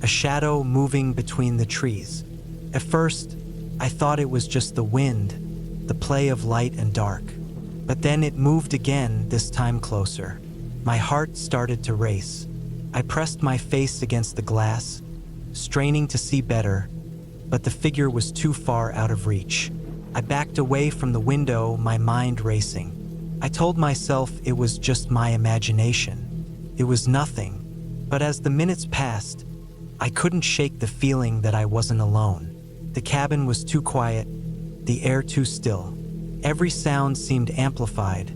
a shadow moving between the trees. At first, I thought it was just the wind, the play of light and dark. But then it moved again, this time closer. My heart started to race. I pressed my face against the glass, straining to see better, but the figure was too far out of reach. I backed away from the window, my mind racing. I told myself it was just my imagination. It was nothing. But as the minutes passed, I couldn't shake the feeling that I wasn't alone. The cabin was too quiet, the air too still. Every sound seemed amplified.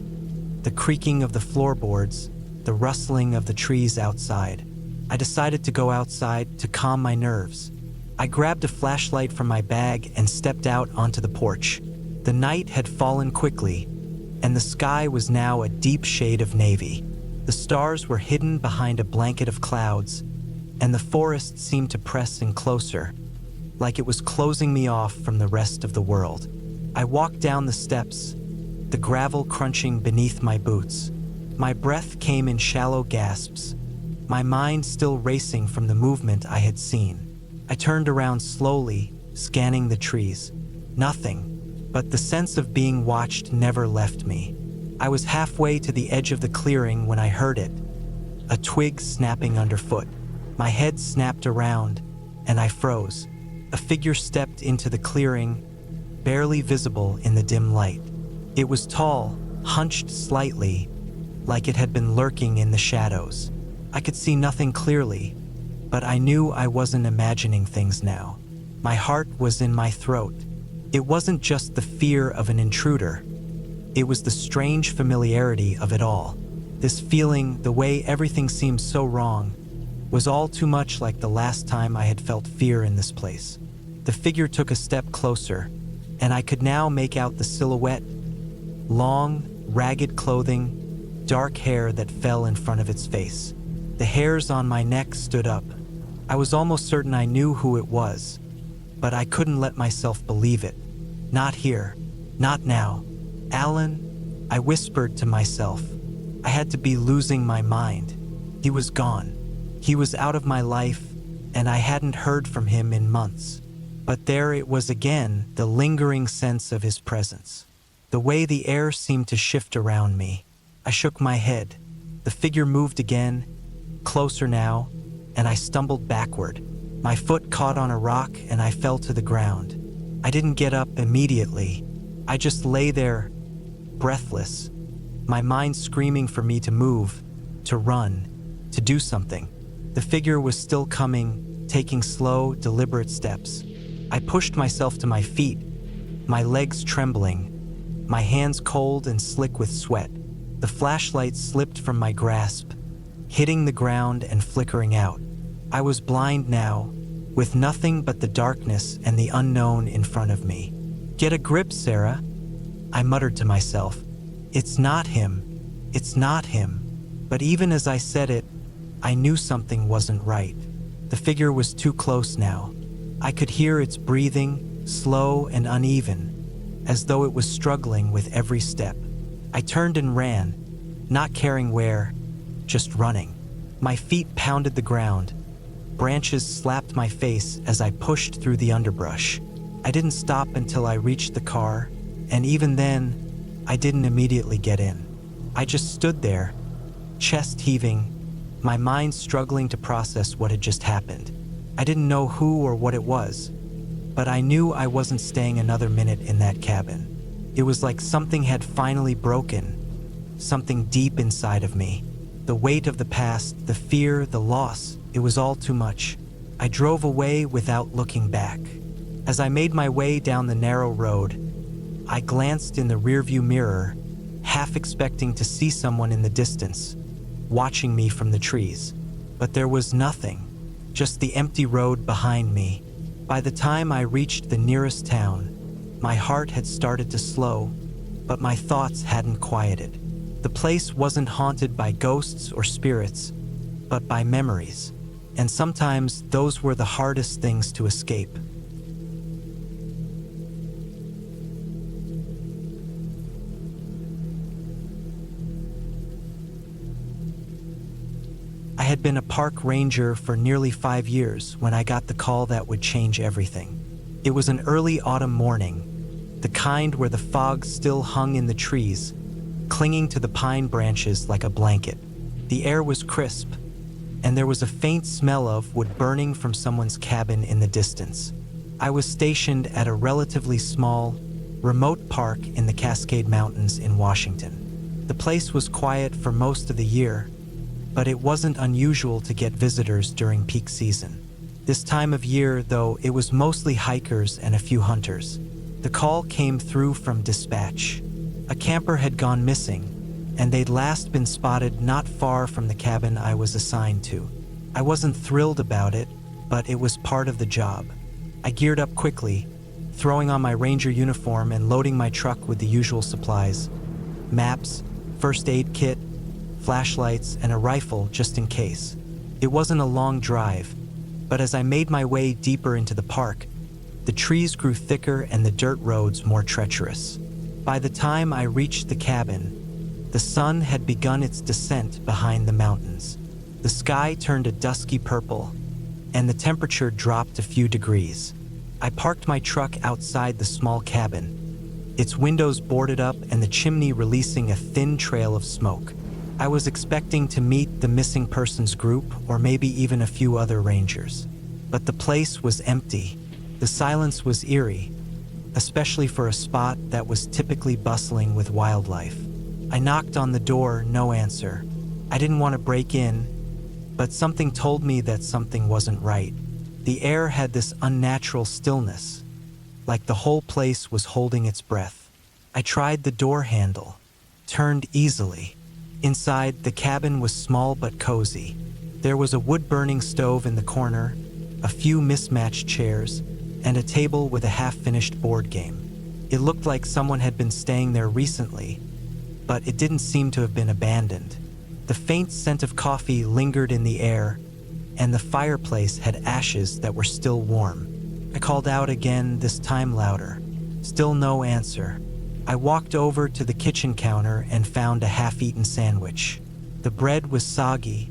The creaking of the floorboards, the rustling of the trees outside. I decided to go outside to calm my nerves. I grabbed a flashlight from my bag and stepped out onto the porch. The night had fallen quickly, and the sky was now a deep shade of navy. The stars were hidden behind a blanket of clouds, and the forest seemed to press in closer, like it was closing me off from the rest of the world. I walked down the steps, the gravel crunching beneath my boots. My breath came in shallow gasps, my mind still racing from the movement I had seen. I turned around slowly, scanning the trees. Nothing, but the sense of being watched never left me. I was halfway to the edge of the clearing when I heard it, a twig snapping underfoot. My head snapped around, and I froze. A figure stepped into the clearing, barely visible in the dim light. It was tall, hunched slightly, like it had been lurking in the shadows. I could see nothing clearly, but I knew I wasn't imagining things now. My heart was in my throat. It wasn't just the fear of an intruder. It was the strange familiarity of it all. This feeling, the way everything seemed so wrong, was all too much like the last time I had felt fear in this place. The figure took a step closer, and I could now make out the silhouette. Long, ragged clothing, dark hair that fell in front of its face. The hairs on my neck stood up. I was almost certain I knew who it was, but I couldn't let myself believe it. Not here. Not now. Alan, I whispered to myself. I had to be losing my mind. He was gone. He was out of my life, and I hadn't heard from him in months. But there it was again, the lingering sense of his presence. The way the air seemed to shift around me. I shook my head. The figure moved again, closer now, and I stumbled backward. My foot caught on a rock and I fell to the ground. I didn't get up immediately. I just lay there, breathless, my mind screaming for me to move, to run, to do something. The figure was still coming, taking slow, deliberate steps. I pushed myself to my feet, my legs trembling, my hands cold and slick with sweat. The flashlight slipped from my grasp, hitting the ground and flickering out. I was blind now, with nothing but the darkness and the unknown in front of me. "Get a grip, Sarah," I muttered to myself. "It's not him. It's not him." But even as I said it, I knew something wasn't right. The figure was too close now. I could hear its breathing, slow and uneven, as though it was struggling with every step. I turned and ran, not caring where, just running. My feet pounded the ground. Branches slapped my face as I pushed through the underbrush. I didn't stop until I reached the car, and even then, I didn't immediately get in. I just stood there, chest heaving, my mind struggling to process what had just happened. I didn't know who or what it was, but I knew I wasn't staying another minute in that cabin. It was like something had finally broken, something deep inside of me. The weight of the past, the fear, the loss, it was all too much. I drove away without looking back. As I made my way down the narrow road, I glanced in the rearview mirror, half expecting to see someone in the distance, watching me from the trees. But there was nothing, just the empty road behind me. By the time I reached the nearest town, my heart had started to slow, but my thoughts hadn't quieted. The place wasn't haunted by ghosts or spirits, but by memories, and sometimes those were the hardest things to escape. I had been a park ranger for nearly 5 years when I got the call that would change everything. It was an early autumn morning, the kind where the fog still hung in the trees, clinging to the pine branches like a blanket. The air was crisp, and there was a faint smell of wood burning from someone's cabin in the distance. I was stationed at a relatively small, remote park in the Cascade Mountains in Washington. The place was quiet for most of the year, but it wasn't unusual to get visitors during peak season. This time of year, though, it was mostly hikers and a few hunters. The call came through from dispatch. A camper had gone missing, and they'd last been spotted not far from the cabin I was assigned to. I wasn't thrilled about it, but it was part of the job. I geared up quickly, throwing on my ranger uniform and loading my truck with the usual supplies: maps, first aid kit, flashlights, and a rifle just in case. It wasn't a long drive, but as I made my way deeper into the park, the trees grew thicker and the dirt roads more treacherous. By the time I reached the cabin, the sun had begun its descent behind the mountains. The sky turned a dusky purple, and the temperature dropped a few degrees. I parked my truck outside the small cabin, its windows boarded up and the chimney releasing a thin trail of smoke. I was expecting to meet the missing persons group or maybe even a few other rangers. But the place was empty. The silence was eerie, especially for a spot that was typically bustling with wildlife. I knocked on the door, no answer. I didn't want to break in, but something told me that something wasn't right. The air had this unnatural stillness, like the whole place was holding its breath. I tried the door handle, turned easily. Inside, the cabin was small but cozy. There was a wood-burning stove in the corner, a few mismatched chairs, and a table with a half-finished board game. It looked like someone had been staying there recently, but it didn't seem to have been abandoned. The faint scent of coffee lingered in the air, and the fireplace had ashes that were still warm. I called out again, this time louder. Still no answer. I walked over to the kitchen counter and found a half-eaten sandwich. The bread was soggy,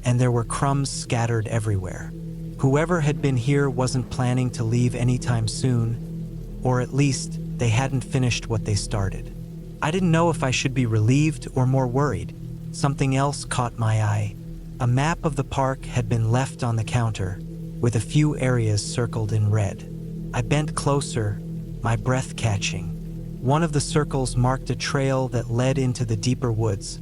and there were crumbs scattered everywhere. Whoever had been here wasn't planning to leave anytime soon, or at least they hadn't finished what they started. I didn't know if I should be relieved or more worried. Something else caught my eye. A map of the park had been left on the counter, with a few areas circled in red. I bent closer, my breath catching. One of the circles marked a trail that led into the deeper woods,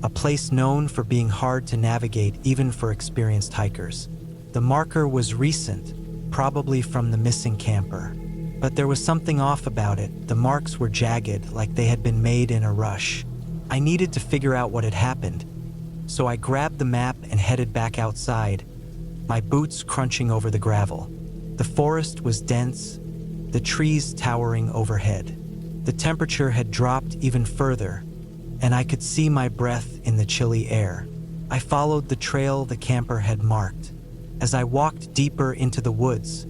a place known for being hard to navigate even for experienced hikers. The marker was recent, probably from the missing camper. But there was something off about it. The marks were jagged, like they had been made in a rush. I needed to figure out what had happened, so I grabbed the map and headed back outside, my boots crunching over the gravel. The forest was dense, the trees towering overhead. The temperature had dropped even further, and I could see my breath in the chilly air. I followed the trail the camper had marked. As I walked deeper into the woods,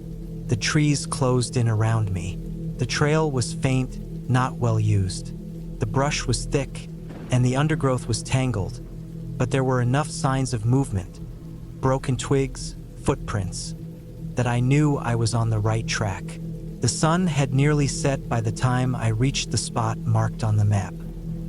the trees closed in around me. The trail was faint, not well used. The brush was thick, and the undergrowth was tangled, but there were enough signs of movement, broken twigs, footprints, that I knew I was on the right track. The sun had nearly set by the time I reached the spot marked on the map.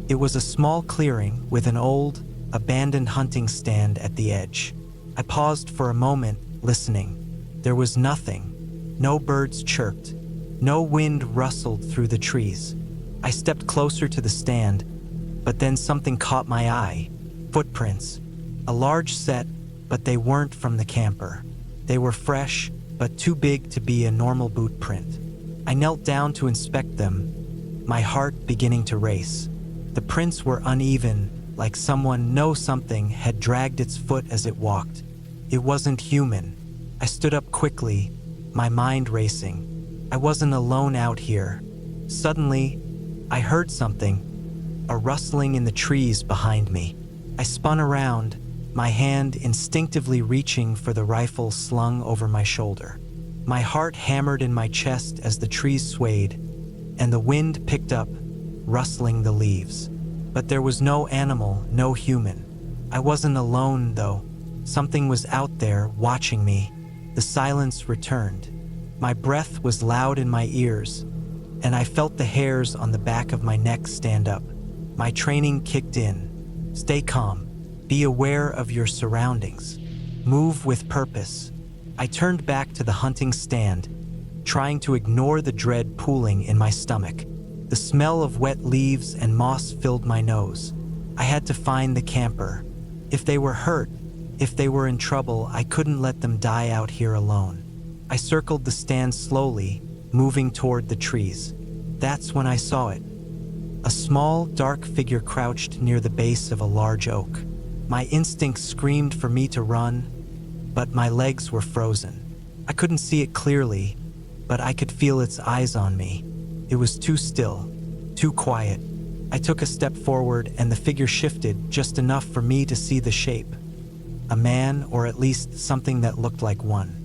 It was a small clearing with an old, abandoned hunting stand at the edge. I paused for a moment, listening. There was nothing. No birds chirped. No wind rustled through the trees. I stepped closer to the stand, but then something caught my eye. Footprints. A large set, but they weren't from the camper. They were fresh, but too big to be a normal boot print. I knelt down to inspect them, my heart beginning to race. The prints were uneven, like someone something had dragged its foot as it walked. It wasn't human. I stood up quickly, my mind racing. I wasn't alone out here. Suddenly, I heard something, a rustling in the trees behind me. I spun around, my hand instinctively reaching for the rifle slung over my shoulder. My heart hammered in my chest as the trees swayed, and the wind picked up, rustling the leaves. But there was no animal, no human. I wasn't alone, though. Something was out there, watching me. The silence returned. My breath was loud in my ears, and I felt the hairs on the back of my neck stand up. My training kicked in. Stay calm. Be aware of your surroundings. Move with purpose. I turned back to the hunting stand, trying to ignore the dread pooling in my stomach. The smell of wet leaves and moss filled my nose. I had to find the camper. If they were hurt, if they were in trouble, I couldn't let them die out here alone. I circled the stand slowly, moving toward the trees. That's when I saw it. A small, dark figure crouched near the base of a large oak. My instincts screamed for me to run, but my legs were frozen. I couldn't see it clearly, but I could feel its eyes on me. It was too still, too quiet. I took a step forward and the figure shifted just enough for me to see the shape. A man, or at least something that looked like one.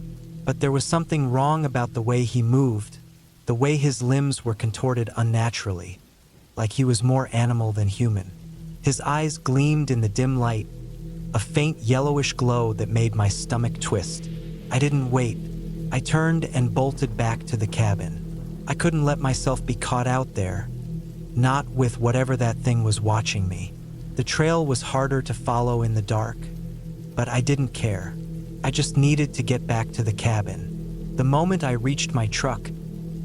But there was something wrong about the way he moved, the way his limbs were contorted unnaturally, like he was more animal than human. His eyes gleamed in the dim light, a faint yellowish glow that made my stomach twist. I didn't wait. I turned and bolted back to the cabin. I couldn't let myself be caught out there, not with whatever that thing was watching me. The trail was harder to follow in the dark, but I didn't care. I just needed to get back to the cabin. The moment I reached my truck,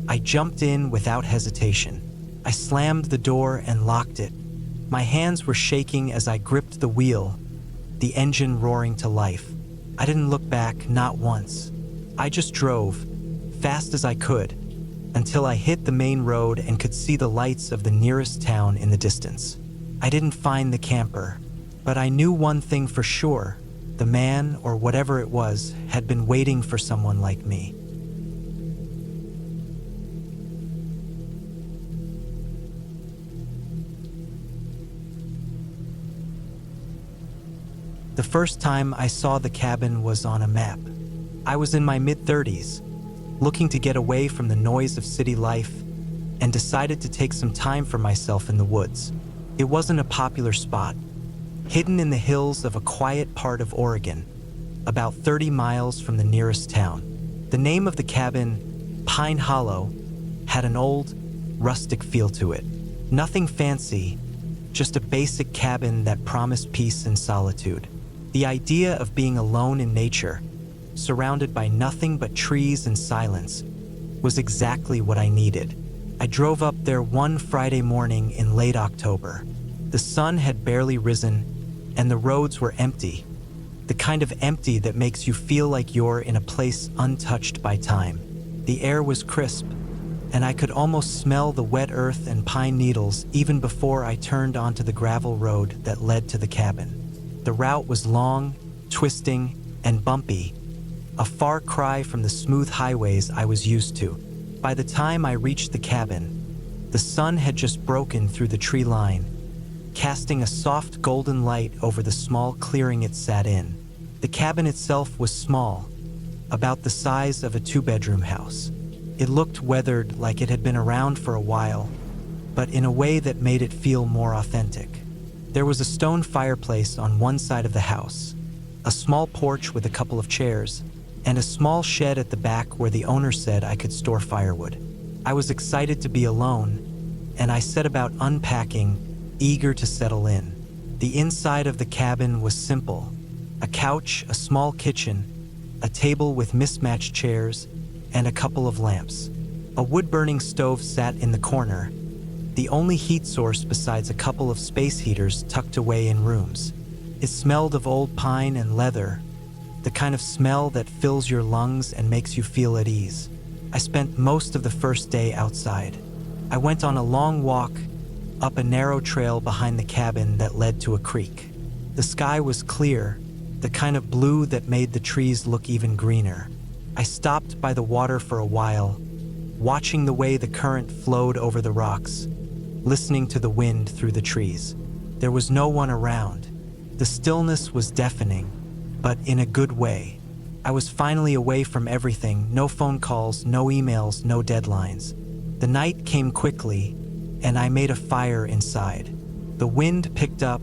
I jumped in without hesitation. I slammed the door and locked it. My hands were shaking as I gripped the wheel, the engine roaring to life. I didn't look back, not once. I just drove, fast as I could, until I hit the main road and could see the lights of the nearest town in the distance. I didn't find the camper, but I knew one thing for sure. The man, or whatever it was, had been waiting for someone like me. The first time I saw the cabin was on a map. I was in my mid-30s, looking to get away from the noise of city life, and decided to take some time for myself in the woods. It wasn't a popular spot, hidden in the hills of a quiet part of Oregon, about 30 miles from the nearest town. The name of the cabin, Pine Hollow, had an old, rustic feel to it. Nothing fancy, just a basic cabin that promised peace and solitude. The idea of being alone in nature, surrounded by nothing but trees and silence, was exactly what I needed. I drove up there one Friday morning in late October. The sun had barely risen, and the roads were empty, the kind of empty that makes you feel like you're in a place untouched by time. The air was crisp, and I could almost smell the wet earth and pine needles even before I turned onto the gravel road that led to the cabin. The route was long, twisting, and bumpy, a far cry from the smooth highways I was used to. By the time I reached the cabin, the sun had just broken through the tree line, casting a soft golden light over the small clearing it sat in. The cabin itself was small, about the size of a two-bedroom house. It looked weathered, like it had been around for a while, but in a way that made it feel more authentic. There was a stone fireplace on one side of the house, a small porch with a couple of chairs, and a small shed at the back where the owner said I could store firewood. I was excited to be alone, and I set about unpacking, eager to settle in. The inside of the cabin was simple: a couch, a small kitchen, a table with mismatched chairs, and a couple of lamps. A wood-burning stove sat in the corner, the only heat source besides a couple of space heaters tucked away in rooms. It smelled of old pine and leather, the kind of smell that fills your lungs and makes you feel at ease. I spent most of the first day outside. I went on a long walk up a narrow trail behind the cabin that led to a creek. The sky was clear, the kind of blue that made the trees look even greener. I stopped by the water for a while, watching the way the current flowed over the rocks, listening to the wind through the trees. There was no one around. The stillness was deafening, but in a good way. I was finally away from everything: no phone calls, no emails, no deadlines. The night came quickly, and I made a fire inside. The wind picked up,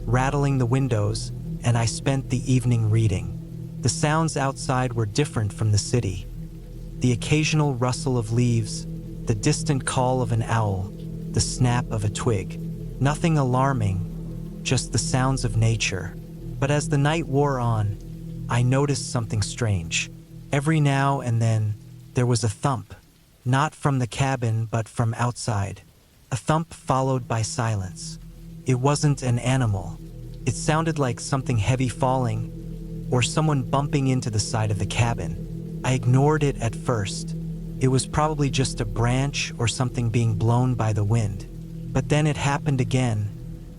rattling the windows, and I spent the evening reading. The sounds outside were different from the city. The occasional rustle of leaves, the distant call of an owl, the snap of a twig. Nothing alarming, just the sounds of nature. But as the night wore on, I noticed something strange. Every now and then, there was a thump, not from the cabin but from outside. A thump followed by silence. It wasn't an animal. It sounded like something heavy falling, or someone bumping into the side of the cabin. I ignored it at first. It was probably just a branch or something being blown by the wind. But then it happened again,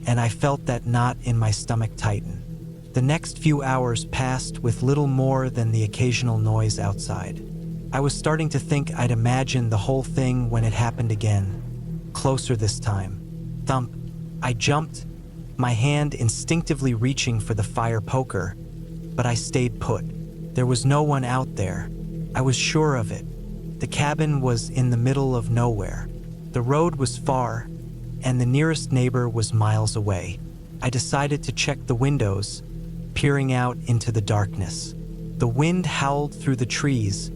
and I felt that knot in my stomach tighten. The next few hours passed with little more than the occasional noise outside. I was starting to think I'd imagined the whole thing when it happened again. Closer this time. Thump. I jumped, my hand instinctively reaching for the fire poker, but I stayed put. There was no one out there. I was sure of it. The cabin was in the middle of nowhere. The road was far, and the nearest neighbor was miles away. I decided to check the windows, peering out into the darkness. The wind howled through the trees,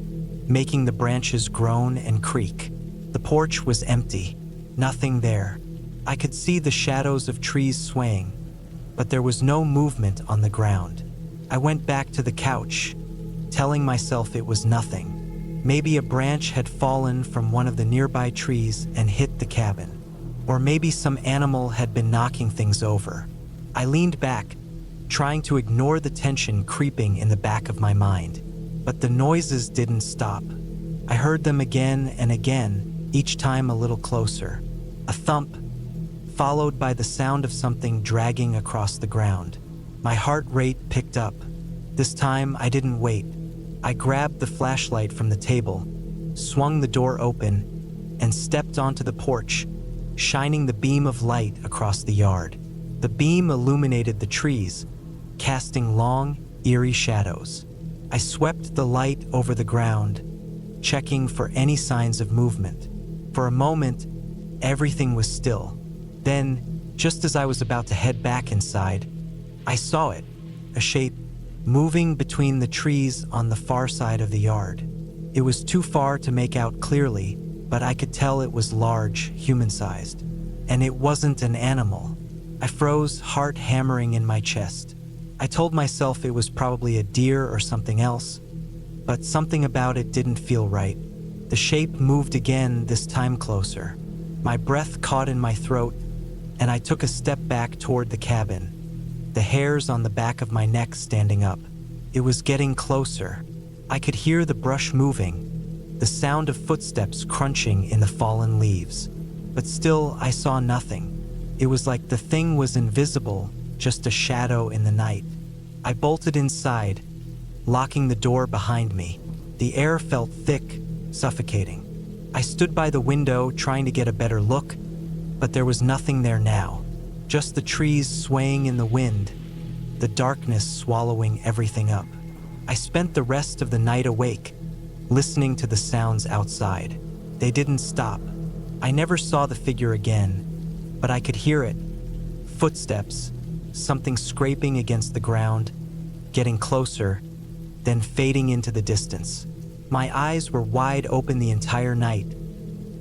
making the branches groan and creak. The porch was empty. Nothing there. I could see the shadows of trees swaying, but there was no movement on the ground. I went back to the couch, telling myself it was nothing. Maybe a branch had fallen from one of the nearby trees and hit the cabin. Or maybe some animal had been knocking things over. I leaned back, trying to ignore the tension creeping in the back of my mind. But the noises didn't stop. I heard them again and again, each time a little closer. A thump, followed by the sound of something dragging across the ground. My heart rate picked up. This time, I didn't wait. I grabbed the flashlight from the table, swung the door open, and stepped onto the porch, shining the beam of light across the yard. The beam illuminated the trees, casting long, eerie shadows. I swept the light over the ground, checking for any signs of movement. For a moment, everything was still. Then, just as I was about to head back inside, I saw it, a shape moving between the trees on the far side of the yard. It was too far to make out clearly, but I could tell it was large, human-sized. And it wasn't an animal. I froze, heart hammering in my chest. I told myself it was probably a deer or something else, but something about it didn't feel right. The shape moved again, this time closer. My breath caught in my throat, and I took a step back toward the cabin, the hairs on the back of my neck standing up. It was getting closer. I could hear the brush moving, the sound of footsteps crunching in the fallen leaves. But still, I saw nothing. It was like the thing was invisible, just a shadow in the night. I bolted inside, locking the door behind me. The air felt thick, suffocating. I stood by the window trying to get a better look, but there was nothing there now. Just the trees swaying in the wind, the darkness swallowing everything up. I spent the rest of the night awake, listening to the sounds outside. They didn't stop. I never saw the figure again, but I could hear it. Footsteps, something scraping against the ground, getting closer, then fading into the distance. My eyes were wide open the entire night,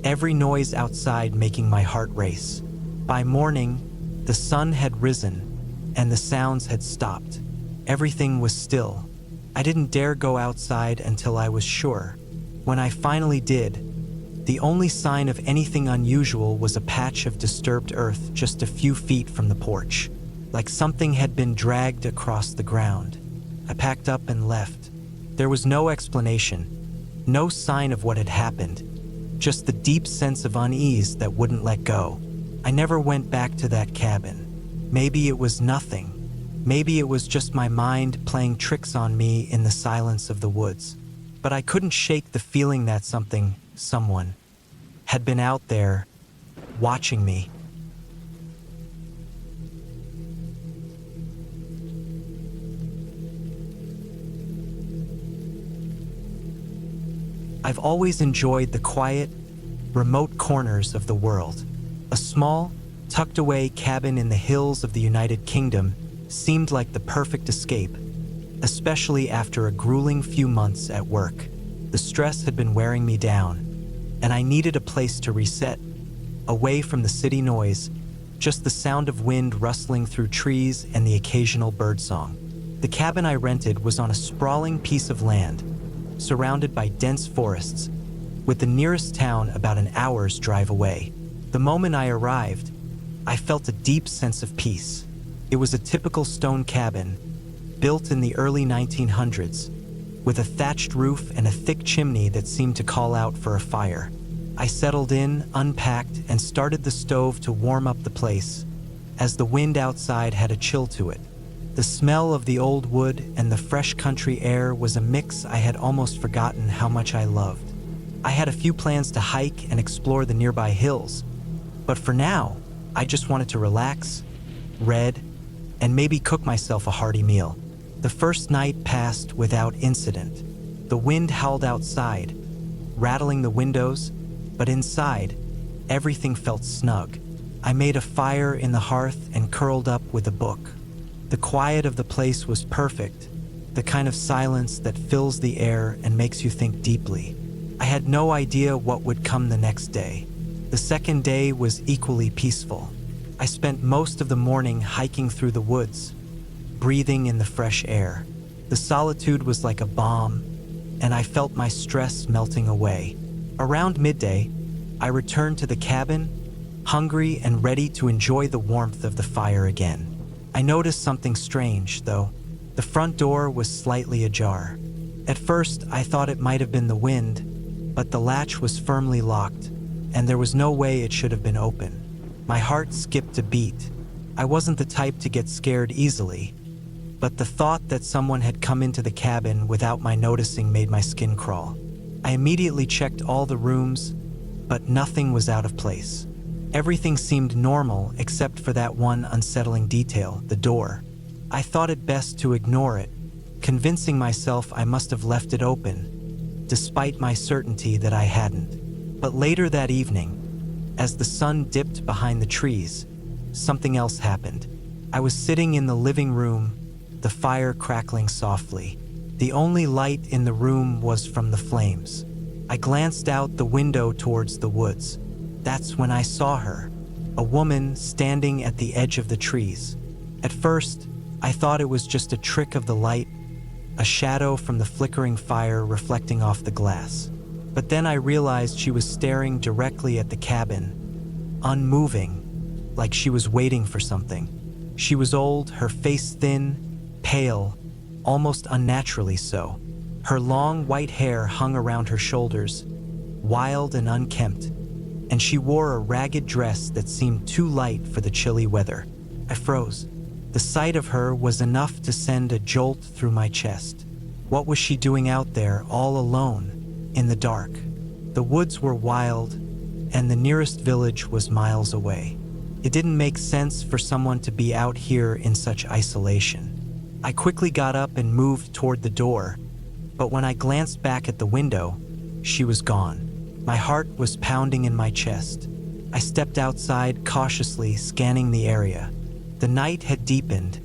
every noise outside making my heart race. By morning, the sun had risen, and the sounds had stopped. Everything was still. I didn't dare go outside until I was sure. When I finally did, the only sign of anything unusual was a patch of disturbed earth just a few feet from the porch, like something had been dragged across the ground. I packed up and left. There was no explanation, no sign of what had happened, just the deep sense of unease that wouldn't let go. I never went back to that cabin. Maybe it was nothing. Maybe it was just my mind playing tricks on me in the silence of the woods. But I couldn't shake the feeling that someone, had been out there, watching me. I've always enjoyed the quiet, remote corners of the world. A small, tucked-away cabin in the hills of the United Kingdom seemed like the perfect escape, especially after a grueling few months at work. The stress had been wearing me down, and I needed a place to reset, away from the city noise, just the sound of wind rustling through trees and the occasional birdsong. The cabin I rented was on a sprawling piece of land, surrounded by dense forests, with the nearest town about an hour's drive away. The moment I arrived, I felt a deep sense of peace. It was a typical stone cabin, built in the early 1900s, with a thatched roof and a thick chimney that seemed to call out for a fire. I settled in, unpacked, and started the stove to warm up the place, as the wind outside had a chill to it. The smell of the old wood and the fresh country air was a mix I had almost forgotten how much I loved. I had a few plans to hike and explore the nearby hills, but for now, I just wanted to relax, read, and maybe cook myself a hearty meal. The first night passed without incident. The wind howled outside, rattling the windows, but inside, everything felt snug. I made a fire in the hearth and curled up with a book. The quiet of the place was perfect, the kind of silence that fills the air and makes you think deeply. I had no idea what would come the next day. The second day was equally peaceful. I spent most of the morning hiking through the woods, breathing in the fresh air. The solitude was like a balm, and I felt my stress melting away. Around midday, I returned to the cabin, hungry and ready to enjoy the warmth of the fire again. I noticed something strange, though. The front door was slightly ajar. At first, I thought it might have been the wind, but the latch was firmly locked, and there was no way it should have been open. My heart skipped a beat. I wasn't the type to get scared easily, but the thought that someone had come into the cabin without my noticing made my skin crawl. I immediately checked all the rooms, but nothing was out of place. Everything seemed normal except for that one unsettling detail, the door. I thought it best to ignore it, convincing myself I must have left it open, despite my certainty that I hadn't. But later that evening, as the sun dipped behind the trees, something else happened. I was sitting in the living room, the fire crackling softly. The only light in the room was from the flames. I glanced out the window towards the woods. That's when I saw her, a woman standing at the edge of the trees. At first, I thought it was just a trick of the light, a shadow from the flickering fire reflecting off the glass. But then I realized she was staring directly at the cabin, unmoving, like she was waiting for something. She was old, her face thin, pale, almost unnaturally so. Her long white hair hung around her shoulders, wild and unkempt, and she wore a ragged dress that seemed too light for the chilly weather. I froze. The sight of her was enough to send a jolt through my chest. What was she doing out there, all alone, in the dark? The woods were wild, and the nearest village was miles away. It didn't make sense for someone to be out here in such isolation. I quickly got up and moved toward the door, but when I glanced back at the window, she was gone. My heart was pounding in my chest. I stepped outside cautiously, scanning the area. The night had deepened,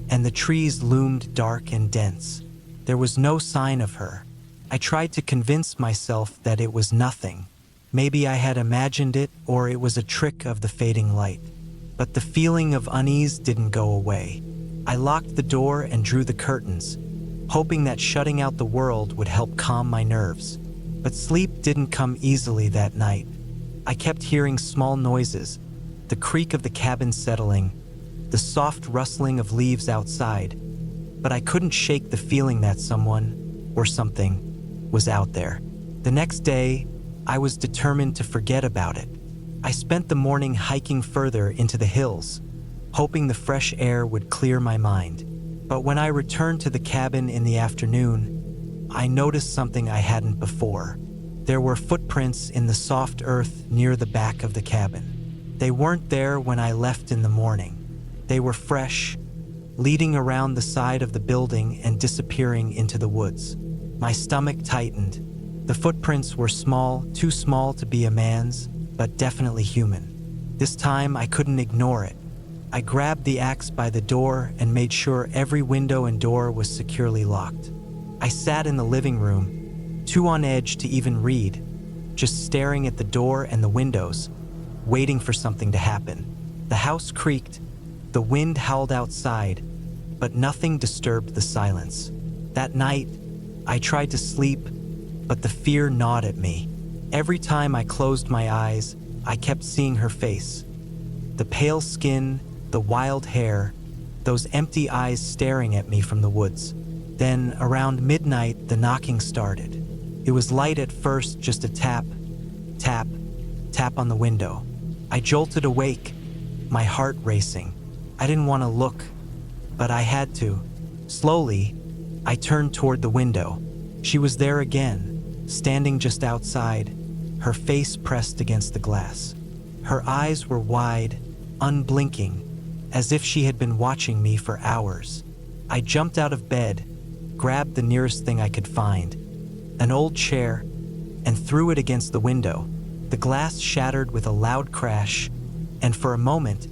and the trees loomed dark and dense. There was no sign of her. I tried to convince myself that it was nothing. Maybe I had imagined it, or it was a trick of the fading light. But the feeling of unease didn't go away. I locked the door and drew the curtains, hoping that shutting out the world would help calm my nerves. But sleep didn't come easily that night. I kept hearing small noises, the creak of the cabin settling, the soft rustling of leaves outside, but I couldn't shake the feeling that someone, or something, was out there. The next day, I was determined to forget about it. I spent the morning hiking further into the hills, hoping the fresh air would clear my mind. But when I returned to the cabin in the afternoon, I noticed something I hadn't before. There were footprints in the soft earth near the back of the cabin. They weren't there when I left in the morning. They were fresh, leading around the side of the building and disappearing into the woods. My stomach tightened. The footprints were small, too small to be a man's, but definitely human. This time I couldn't ignore it. I grabbed the axe by the door and made sure every window and door was securely locked. I sat in the living room, too on edge to even read, just staring at the door and the windows, waiting for something to happen. The house creaked, the wind howled outside, but nothing disturbed the silence. That night, I tried to sleep, but the fear gnawed at me. Every time I closed my eyes, I kept seeing her face. The pale skin, the wild hair, those empty eyes staring at me from the woods. Then, around midnight, the knocking started. It was light at first, just a tap, tap, tap on the window. I jolted awake, my heart racing. I didn't want to look, but I had to. Slowly, I turned toward the window. She was there again, standing just outside, her face pressed against the glass. Her eyes were wide, unblinking, as if she had been watching me for hours. I jumped out of bed, grabbed the nearest thing I could find, an old chair, and threw it against the window. The glass shattered with a loud crash, and for a moment,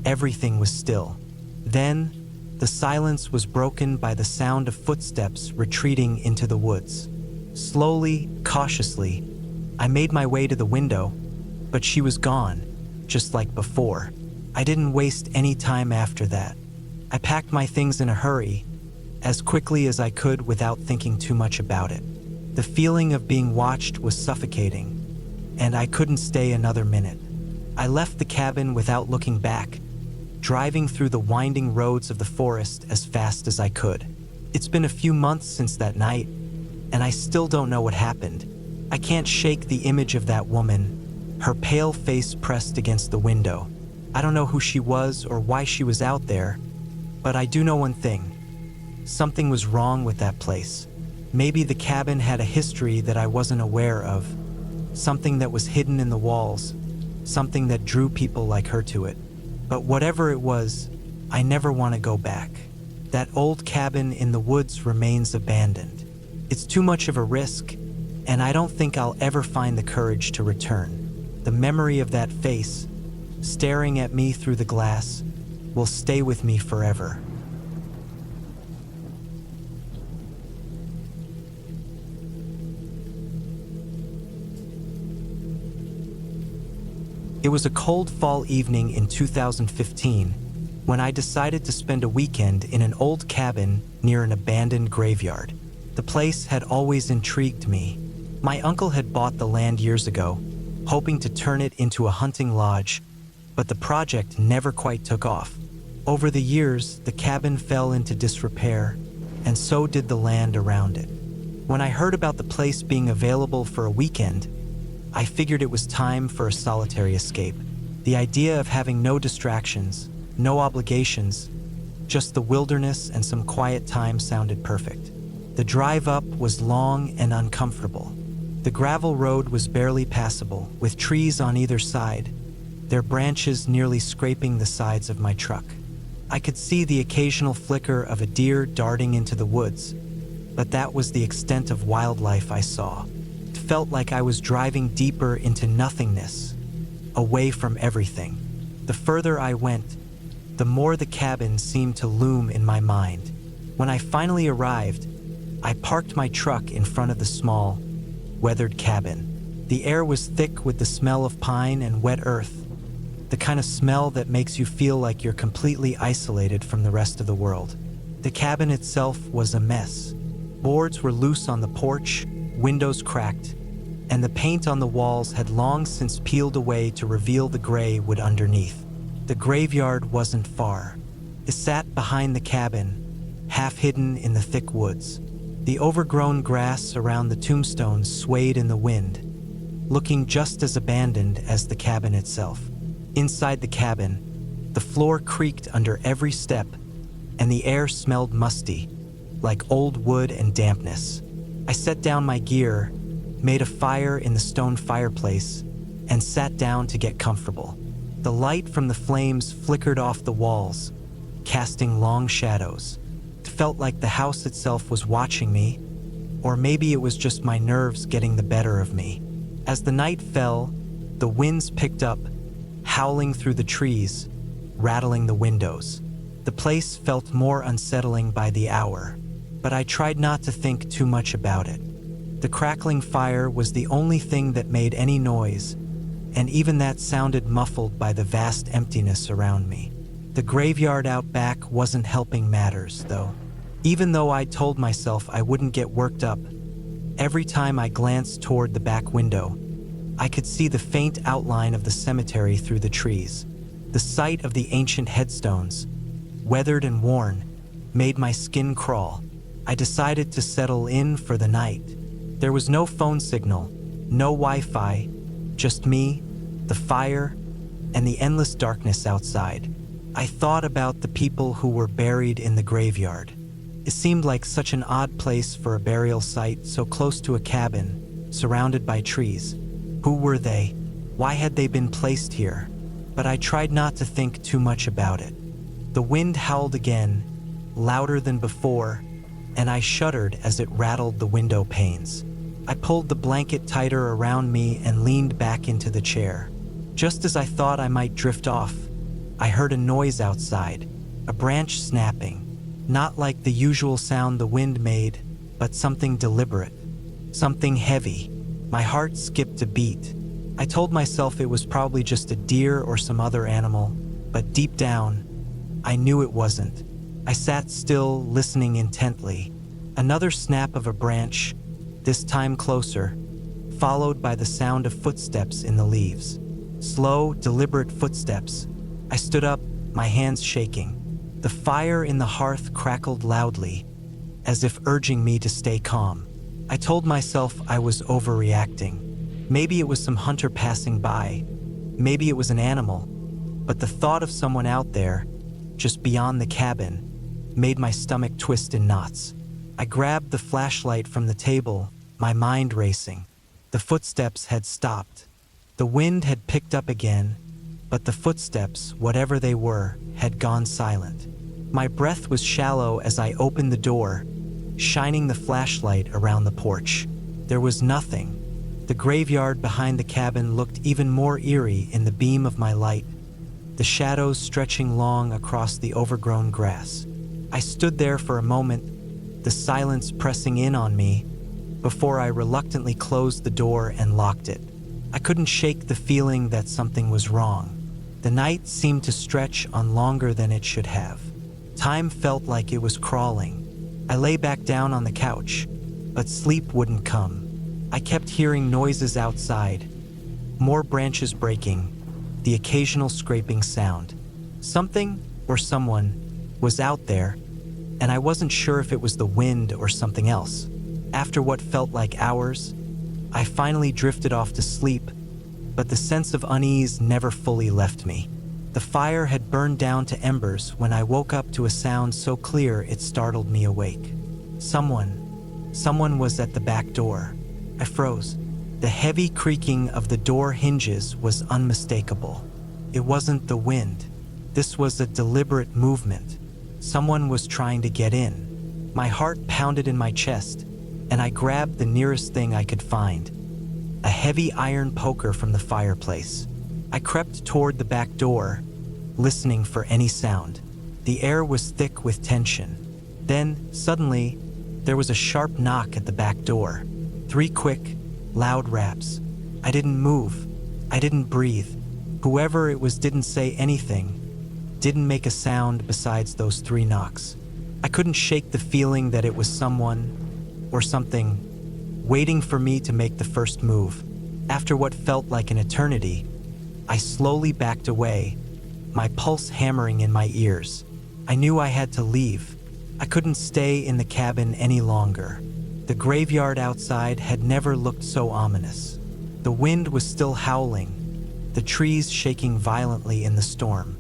everything was still. Then, the silence was broken by the sound of footsteps retreating into the woods. Slowly, cautiously, I made my way to the window, but she was gone, just like before. I didn't waste any time after that. I packed my things in a hurry, as quickly as I could without thinking too much about it. The feeling of being watched was suffocating, and I couldn't stay another minute. I left the cabin without looking back, driving through the winding roads of the forest as fast as I could. It's been a few months since that night, and I still don't know what happened. I can't shake the image of that woman, her pale face pressed against the window. I don't know who she was or why she was out there, but I do know one thing. Something was wrong with that place. Maybe the cabin had a history that I wasn't aware of. Something that was hidden in the walls. Something that drew people like her to it. But whatever it was, I never want to go back. That old cabin in the woods remains abandoned. It's too much of a risk, and I don't think I'll ever find the courage to return. The memory of that face, staring at me through the glass, will stay with me forever. It was a cold fall evening in 2015 when I decided to spend a weekend in an old cabin near an abandoned graveyard. The place had always intrigued me. My uncle had bought the land years ago, hoping to turn it into a hunting lodge, but the project never quite took off. Over the years, the cabin fell into disrepair, and so did the land around it. When I heard about the place being available for a weekend, I figured it was time for a solitary escape. The idea of having no distractions, no obligations, just the wilderness and some quiet time sounded perfect. The drive up was long and uncomfortable. The gravel road was barely passable, with trees on either side, their branches nearly scraping the sides of my truck. I could see the occasional flicker of a deer darting into the woods, but that was the extent of wildlife I saw. It felt like I was driving deeper into nothingness, away from everything. The further I went, the more the cabin seemed to loom in my mind. When I finally arrived, I parked my truck in front of the small, weathered cabin. The air was thick with the smell of pine and wet earth, the kind of smell that makes you feel like you're completely isolated from the rest of the world. The cabin itself was a mess. Boards were loose on the porch, windows cracked, and the paint on the walls had long since peeled away to reveal the gray wood underneath. The graveyard wasn't far. It sat behind the cabin, half hidden in the thick woods. The overgrown grass around the tombstones swayed in the wind, looking just as abandoned as the cabin itself. Inside the cabin, the floor creaked under every step, and the air smelled musty, like old wood and dampness. I set down my gear, made a fire in the stone fireplace, and sat down to get comfortable. The light from the flames flickered off the walls, casting long shadows. It felt like the house itself was watching me, or maybe it was just my nerves getting the better of me. As the night fell, the winds picked up, howling through the trees, rattling the windows. The place felt more unsettling by the hour, but I tried not to think too much about it. The crackling fire was the only thing that made any noise, and even that sounded muffled by the vast emptiness around me. The graveyard out back wasn't helping matters, though. Even though I'd told myself I wouldn't get worked up, every time I glanced toward the back window, I could see the faint outline of the cemetery through the trees. The sight of the ancient headstones, weathered and worn, made my skin crawl. I decided to settle in for the night. There was no phone signal, no Wi-Fi, just me, the fire, and the endless darkness outside. I thought about the people who were buried in the graveyard. It seemed like such an odd place for a burial site so close to a cabin, surrounded by trees. Who were they? Why had they been placed here? But I tried not to think too much about it. The wind howled again, louder than before, and I shuddered as it rattled the window panes. I pulled the blanket tighter around me and leaned back into the chair. Just as I thought I might drift off, I heard a noise outside, a branch snapping, not like the usual sound the wind made, but something deliberate, something heavy. My heart skipped a beat. I told myself it was probably just a deer or some other animal, but deep down, I knew it wasn't. I sat still, listening intently. Another snap of a branch, this time closer, followed by the sound of footsteps in the leaves. Slow, deliberate footsteps. I stood up, my hands shaking. The fire in the hearth crackled loudly, as if urging me to stay calm. I told myself I was overreacting. Maybe it was some hunter passing by. Maybe it was an animal. But the thought of someone out there, just beyond the cabin, made my stomach twist in knots. I grabbed the flashlight from the table, my mind racing. The footsteps had stopped. The wind had picked up again, but the footsteps, whatever they were, had gone silent. My breath was shallow as I opened the door, shining the flashlight around the porch. There was nothing. The graveyard behind the cabin looked even more eerie in the beam of my light, the shadows stretching long across the overgrown grass. I stood there for a moment, the silence pressing in on me, before I reluctantly closed the door and locked it. I couldn't shake the feeling that something was wrong. The night seemed to stretch on longer than it should have. Time felt like it was crawling. I lay back down on the couch, but sleep wouldn't come. I kept hearing noises outside, more branches breaking, the occasional scraping sound. Something or someone was out there, and I wasn't sure if it was the wind or something else. After what felt like hours, I finally drifted off to sleep, but the sense of unease never fully left me. The fire had burned down to embers when I woke up to a sound so clear it startled me awake. Someone was at the back door. I froze. The heavy creaking of the door hinges was unmistakable. It wasn't the wind. This was a deliberate movement. Someone was trying to get in. My heart pounded in my chest, and I grabbed the nearest thing I could find, a heavy iron poker from the fireplace. I crept toward the back door, listening for any sound. The air was thick with tension. Then, suddenly, there was a sharp knock at the back door. 3 quick, loud raps. I didn't move. I didn't breathe. Whoever it was didn't say anything, didn't make a sound besides those 3 knocks. I couldn't shake the feeling that it was someone, or something, waiting for me to make the first move. After what felt like an eternity, I slowly backed away, my pulse hammering in my ears. I knew I had to leave. I couldn't stay in the cabin any longer. The graveyard outside had never looked so ominous. The wind was still howling, the trees shaking violently in the storm.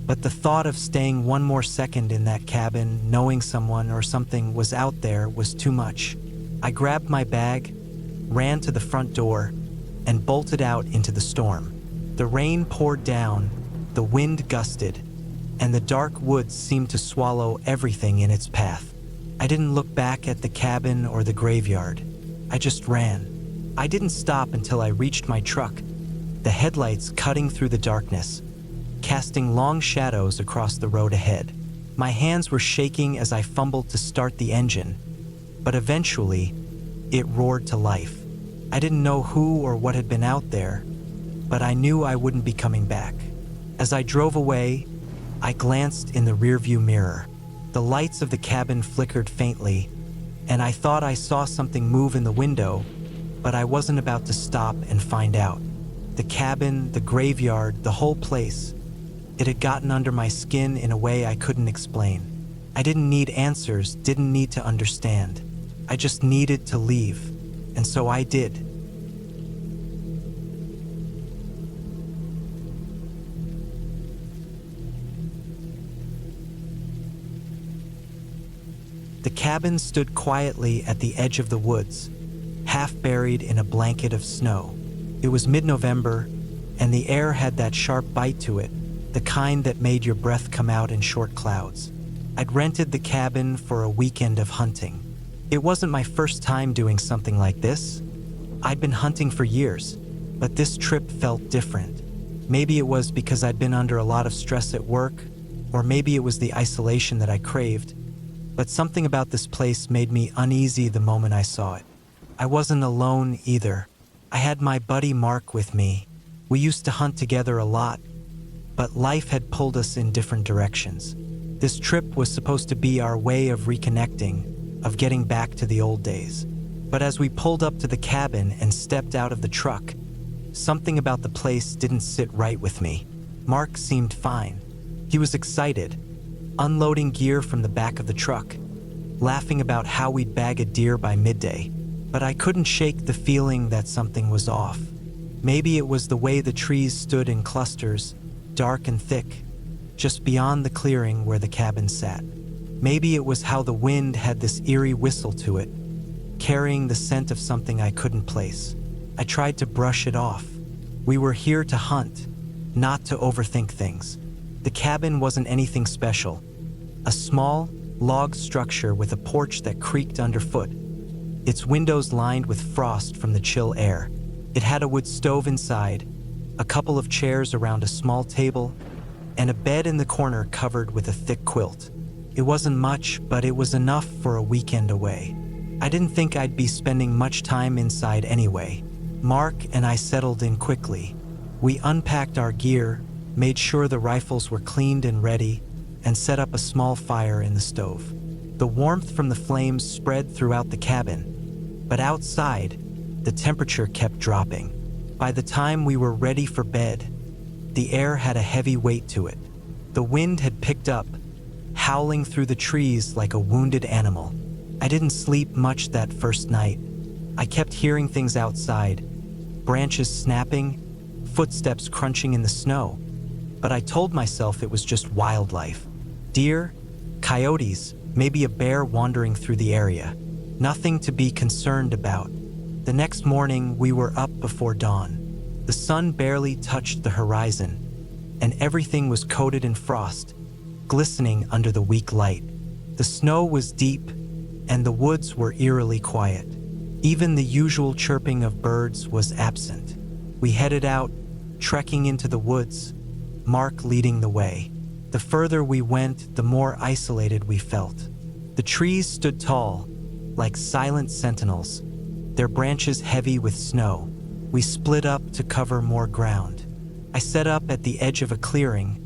But the thought of staying one more second in that cabin, knowing someone or something was out there, was too much. I grabbed my bag, ran to the front door, and bolted out into the storm. The rain poured down, the wind gusted, and the dark woods seemed to swallow everything in its path. I didn't look back at the cabin or the graveyard. I just ran. I didn't stop until I reached my truck, the headlights cutting through the darkness, casting long shadows across the road ahead. My hands were shaking as I fumbled to start the engine, but eventually, it roared to life. I didn't know who or what had been out there, but I knew I wouldn't be coming back. As I drove away, I glanced in the rearview mirror. The lights of the cabin flickered faintly, and I thought I saw something move in the window, but I wasn't about to stop and find out. The cabin, the graveyard, the whole place. It had gotten under my skin in a way I couldn't explain. I didn't need answers, didn't need to understand. I just needed to leave, and so I did. The cabin stood quietly at the edge of the woods, half buried in a blanket of snow. It was mid-November, and the air had that sharp bite to it, the kind that made your breath come out in short clouds. I'd rented the cabin for a weekend of hunting. It wasn't my first time doing something like this. I'd been hunting for years, but this trip felt different. Maybe it was because I'd been under a lot of stress at work, or maybe it was the isolation that I craved, but something about this place made me uneasy the moment I saw it. I wasn't alone either. I had my buddy Mark with me. We used to hunt together a lot, but life had pulled us in different directions. This trip was supposed to be our way of reconnecting, of getting back to the old days. But as we pulled up to the cabin and stepped out of the truck, something about the place didn't sit right with me. Mark seemed fine. He was excited, unloading gear from the back of the truck, laughing about how we'd bag a deer by midday. But I couldn't shake the feeling that something was off. Maybe it was the way the trees stood in clusters, dark and thick, just beyond the clearing where the cabin sat. Maybe it was how the wind had this eerie whistle to it, carrying the scent of something I couldn't place. I tried to brush it off. We were here to hunt, not to overthink things. The cabin wasn't anything special. A small, log structure with a porch that creaked underfoot, its windows lined with frost from the chill air. It had a wood stove inside, a couple of chairs around a small table, and a bed in the corner covered with a thick quilt. It wasn't much, but it was enough for a weekend away. I didn't think I'd be spending much time inside anyway. Mark and I settled in quickly. We unpacked our gear, made sure the rifles were cleaned and ready, and set up a small fire in the stove. The warmth from the flames spread throughout the cabin, but outside, the temperature kept dropping. By the time we were ready for bed, the air had a heavy weight to it. The wind had picked up, howling through the trees like a wounded animal. I didn't sleep much that first night. I kept hearing things outside, branches snapping, footsteps crunching in the snow. But I told myself it was just wildlife. Deer, coyotes, maybe a bear wandering through the area. Nothing to be concerned about. The next morning, we were up before dawn. The sun barely touched the horizon, and everything was coated in frost, glistening under the weak light. The snow was deep, and the woods were eerily quiet. Even the usual chirping of birds was absent. We headed out, trekking into the woods, Mark leading the way. The further we went, the more isolated we felt. The trees stood tall, like silent sentinels, their branches heavy with snow. We split up to cover more ground. I set up at the edge of a clearing,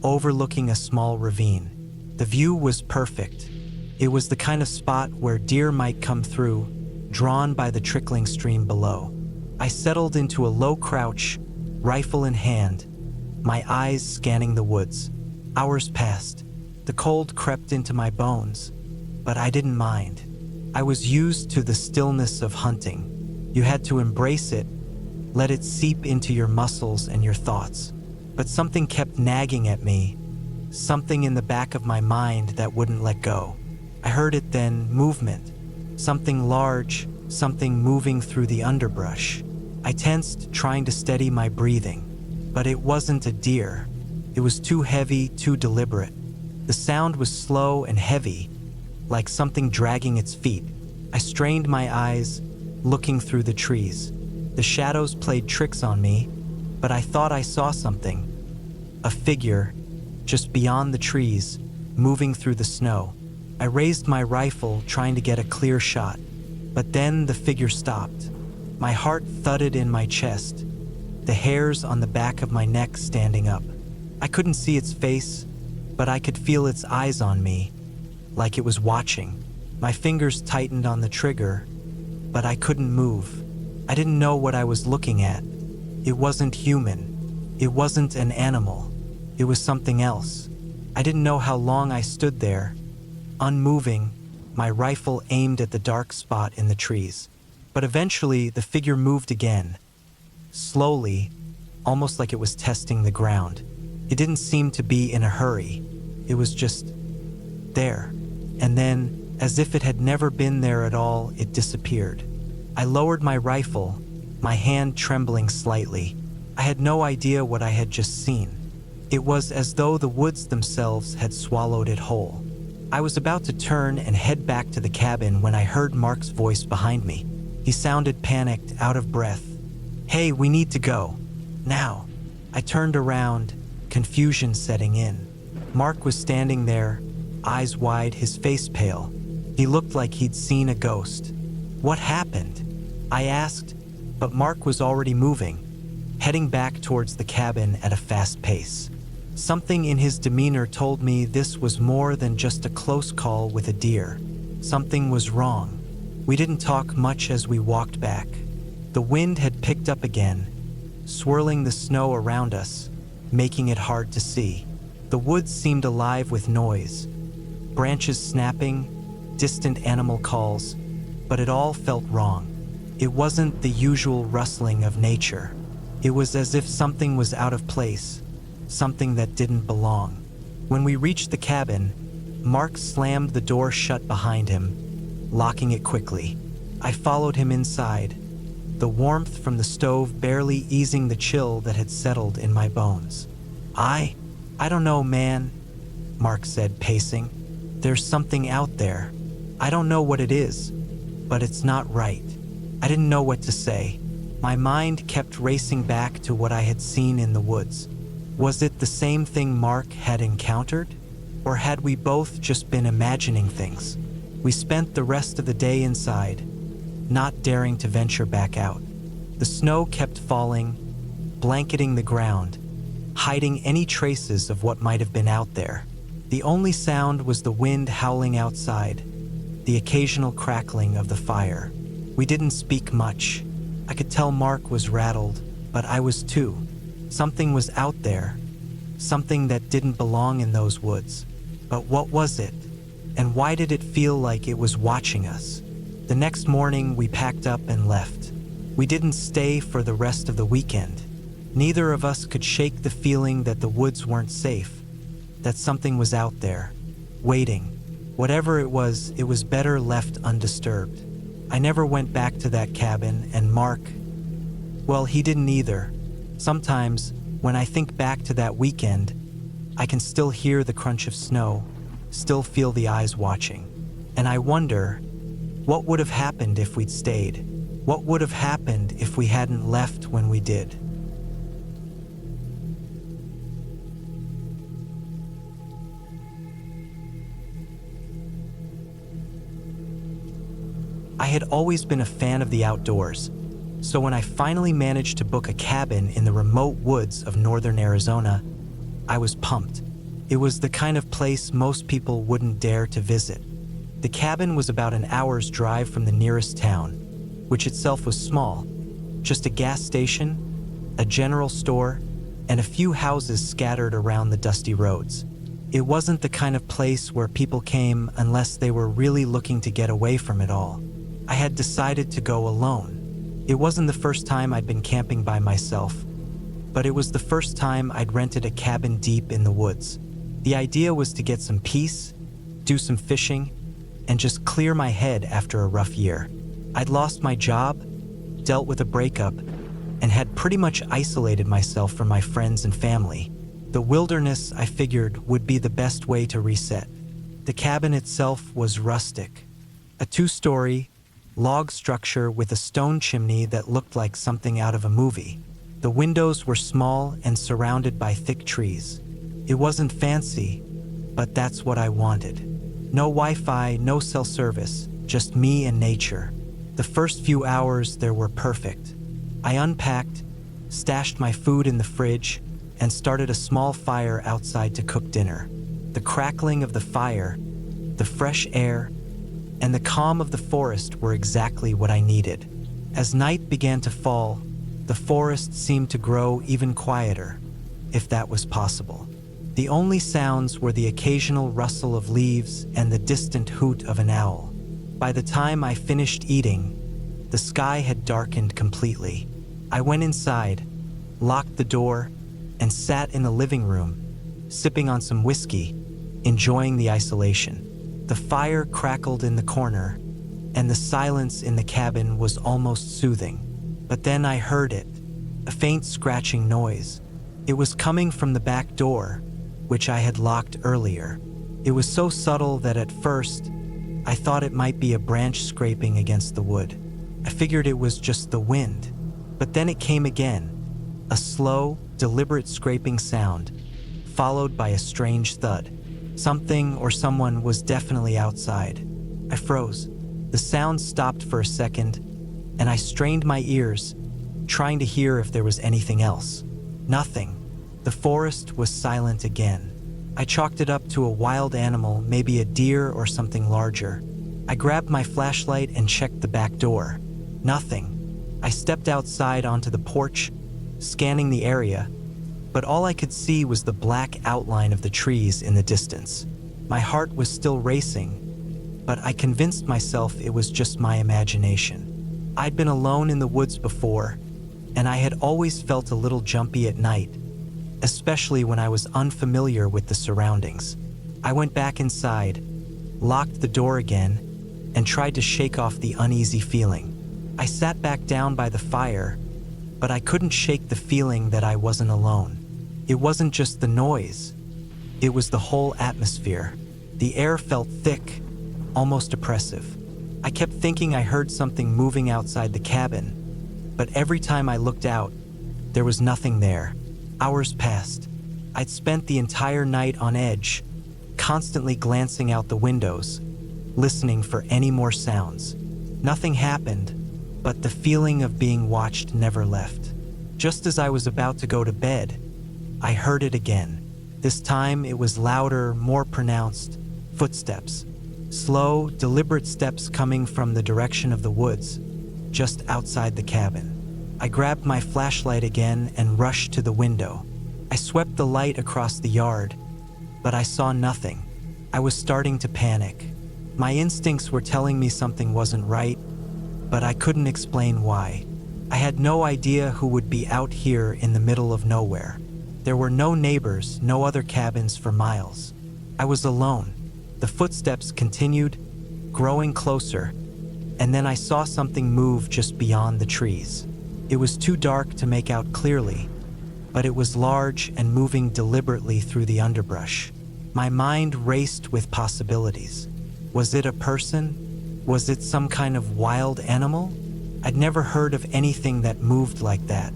overlooking a small ravine. The view was perfect. It was the kind of spot where deer might come through, drawn by the trickling stream below. I settled into a low crouch, rifle in hand, my eyes scanning the woods. Hours passed. The cold crept into my bones, but I didn't mind. I was used to the stillness of hunting. You had to embrace it, let it seep into your muscles and your thoughts. But something kept nagging at me, something in the back of my mind that wouldn't let go. I heard it then, movement. Something large, something moving through the underbrush. I tensed, trying to steady my breathing. But it wasn't a deer. It was too heavy, too deliberate. The sound was slow and heavy, like something dragging its feet. I strained my eyes, looking through the trees. The shadows played tricks on me, but I thought I saw something. A figure, just beyond the trees, moving through the snow. I raised my rifle, trying to get a clear shot. But then the figure stopped. My heart thudded in my chest, the hairs on the back of my neck standing up. I couldn't see its face, but I could feel its eyes on me, like it was watching. My fingers tightened on the trigger, but I couldn't move. I didn't know what I was looking at. It wasn't human. It wasn't an animal. It was something else. I didn't know how long I stood there, unmoving, my rifle aimed at the dark spot in the trees. But eventually, the figure moved again, slowly, almost like it was testing the ground. It didn't seem to be in a hurry. It was just there. And then, as if it had never been there at all, it disappeared. I lowered my rifle, my hand trembling slightly. I had no idea what I had just seen. It was as though the woods themselves had swallowed it whole. I was about to turn and head back to the cabin when I heard Mark's voice behind me. He sounded panicked, out of breath. "Hey, we need to go. Now." I turned around, confusion setting in. Mark was standing there, eyes wide, his face pale. He looked like he'd seen a ghost. "What happened?" I asked, but Mark was already moving, heading back towards the cabin at a fast pace. Something in his demeanor told me this was more than just a close call with a deer. Something was wrong. We didn't talk much as we walked back. The wind had picked up again, swirling the snow around us, making it hard to see. The woods seemed alive with noise, branches snapping, distant animal calls, but it all felt wrong. It wasn't the usual rustling of nature. It was as if something was out of place, something that didn't belong. When we reached the cabin, Mark slammed the door shut behind him, locking it quickly. I followed him inside, the warmth from the stove barely easing the chill that had settled in my bones. I don't know, man, Mark said, pacing. There's something out there. I don't know what it is, but it's not right. I didn't know what to say. My mind kept racing back to what I had seen in the woods. Was it the same thing Mark had encountered? Or had we both just been imagining things? We spent the rest of the day inside, not daring to venture back out. The snow kept falling, blanketing the ground, hiding any traces of what might have been out there. The only sound was the wind howling outside, the occasional crackling of the fire. We didn't speak much. I could tell Mark was rattled, but I was too. Something was out there, something that didn't belong in those woods. But what was it? And why did it feel like it was watching us? The next morning, we packed up and left. We didn't stay for the rest of the weekend. Neither of us could shake the feeling that the woods weren't safe, that something was out there, waiting. Whatever it was better left undisturbed. I never went back to that cabin, and Mark, well, he didn't either. Sometimes, when I think back to that weekend, I can still hear the crunch of snow, still feel the eyes watching. And I wonder, what would have happened if we'd stayed? What would have happened if we hadn't left when we did? I had always been a fan of the outdoors, so when I finally managed to book a cabin in the remote woods of northern Arizona, I was pumped. It was the kind of place most people wouldn't dare to visit. The cabin was about an hour's drive from the nearest town, which itself was small, just a gas station, a general store, and a few houses scattered around the dusty roads. It wasn't the kind of place where people came unless they were really looking to get away from it all. I had decided to go alone. It wasn't the first time I'd been camping by myself, but it was the first time I'd rented a cabin deep in the woods. The idea was to get some peace, do some fishing, and just clear my head after a rough year. I'd lost my job, dealt with a breakup, and had pretty much isolated myself from my friends and family. The wilderness, I figured, would be the best way to reset. The cabin itself was rustic, a 2-story, log structure with a stone chimney that looked like something out of a movie. The windows were small and surrounded by thick trees. It wasn't fancy, but that's what I wanted. No Wi-Fi, no cell service, just me and nature. The first few hours there were perfect. I unpacked, stashed my food in the fridge, and started a small fire outside to cook dinner. The crackling of the fire, the fresh air, and the calm of the forest were exactly what I needed. As night began to fall, the forest seemed to grow even quieter, if that was possible. The only sounds were the occasional rustle of leaves and the distant hoot of an owl. By the time I finished eating, the sky had darkened completely. I went inside, locked the door, and sat in the living room, sipping on some whiskey, enjoying the isolation. The fire crackled in the corner, and the silence in the cabin was almost soothing. But then I heard it, a faint scratching noise. It was coming from the back door, which I had locked earlier. It was so subtle that at first, I thought it might be a branch scraping against the wood. I figured it was just the wind. But then it came again, a slow, deliberate scraping sound, followed by a strange thud. Something or someone was definitely outside. I froze. The sound stopped for a second, and I strained my ears, trying to hear if there was anything else. Nothing. The forest was silent again. I chalked it up to a wild animal, maybe a deer or something larger. I grabbed my flashlight and checked the back door. Nothing. I stepped outside onto the porch, scanning the area, but all I could see was the black outline of the trees in the distance. My heart was still racing, but I convinced myself it was just my imagination. I'd been alone in the woods before, and I had always felt a little jumpy at night, especially when I was unfamiliar with the surroundings. I went back inside, locked the door again, and tried to shake off the uneasy feeling. I sat back down by the fire, but I couldn't shake the feeling that I wasn't alone. It wasn't just the noise, it was the whole atmosphere. The air felt thick, almost oppressive. I kept thinking I heard something moving outside the cabin, but every time I looked out, there was nothing there. Hours passed. I'd spent the entire night on edge, constantly glancing out the windows, listening for any more sounds. Nothing happened, but the feeling of being watched never left. Just as I was about to go to bed, I heard it again. This time it was louder, more pronounced. Footsteps. Slow, deliberate steps coming from the direction of the woods, just outside the cabin. I grabbed my flashlight again and rushed to the window. I swept the light across the yard, but I saw nothing. I was starting to panic. My instincts were telling me something wasn't right, but I couldn't explain why. I had no idea who would be out here in the middle of nowhere. There were no neighbors, no other cabins for miles. I was alone. The footsteps continued, growing closer, and then I saw something move just beyond the trees. It was too dark to make out clearly, but it was large and moving deliberately through the underbrush. My mind raced with possibilities. Was it a person? Was it some kind of wild animal? I'd never heard of anything that moved like that.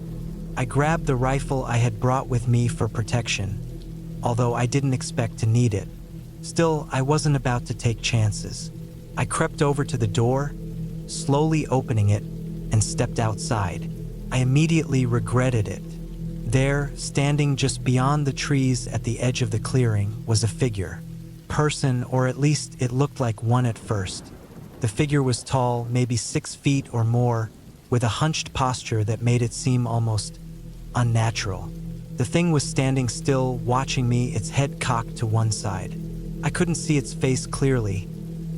I grabbed the rifle I had brought with me for protection, although I didn't expect to need it. Still, I wasn't about to take chances. I crept over to the door, slowly opening it, and stepped outside. I immediately regretted it. There, standing just beyond the trees at the edge of the clearing, was a figure. Person, or at least it looked like one at first. The figure was tall, maybe 6 feet or more, with a hunched posture that made it seem almost unnatural. The thing was standing still, watching me, its head cocked to one side. I couldn't see its face clearly,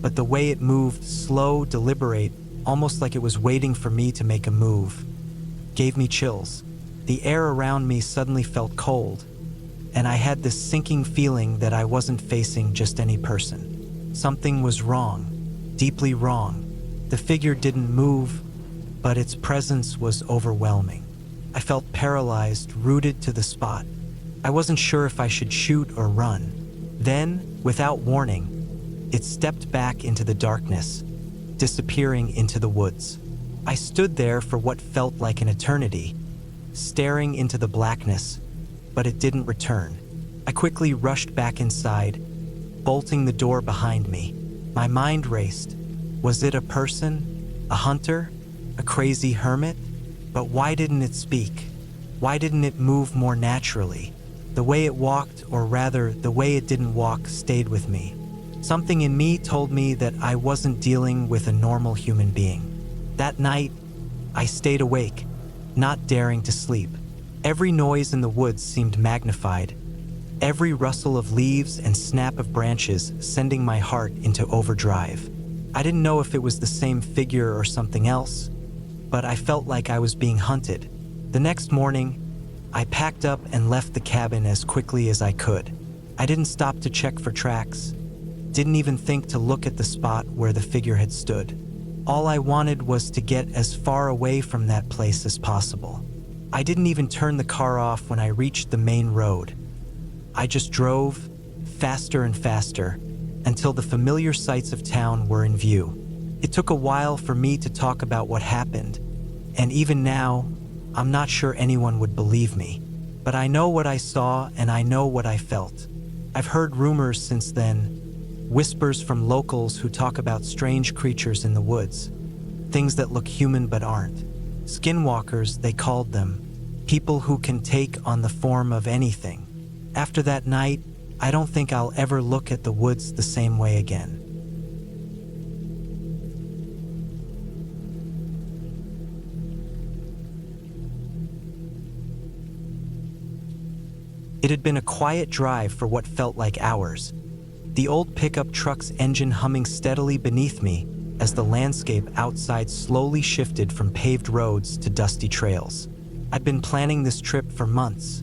but the way it moved, slow, deliberate, almost like it was waiting for me to make a move, gave me chills. The air around me suddenly felt cold, and I had this sinking feeling that I wasn't facing just any person. Something was wrong, deeply wrong. The figure didn't move, but its presence was overwhelming. I felt paralyzed, rooted to the spot. I wasn't sure if I should shoot or run. Then, without warning, it stepped back into the darkness, disappearing into the woods. I stood there for what felt like an eternity, staring into the blackness, but it didn't return. I quickly rushed back inside, bolting the door behind me. My mind raced. Was it a person? A hunter? A crazy hermit? But why didn't it speak? Why didn't it move more naturally? The way it walked, or rather, the way it didn't walk, stayed with me. Something in me told me that I wasn't dealing with a normal human being. That night, I stayed awake, not daring to sleep. Every noise in the woods seemed magnified, every rustle of leaves and snap of branches sending my heart into overdrive. I didn't know if it was the same figure or something else, but I felt like I was being hunted. The next morning, I packed up and left the cabin as quickly as I could. I didn't stop to check for tracks, didn't even think to look at the spot where the figure had stood. All I wanted was to get as far away from that place as possible. I didn't even turn the car off when I reached the main road. I just drove, faster and faster, until the familiar sights of town were in view. It took a while for me to talk about what happened, and even now, I'm not sure anyone would believe me. But I know what I saw and I know what I felt. I've heard rumors since then, whispers from locals who talk about strange creatures in the woods, things that look human but aren't. Skinwalkers, they called them, people who can take on the form of anything. After that night, I don't think I'll ever look at the woods the same way again. It had been a quiet drive for what felt like hours. The old pickup truck's engine humming steadily beneath me as the landscape outside slowly shifted from paved roads to dusty trails. I'd been planning this trip for months.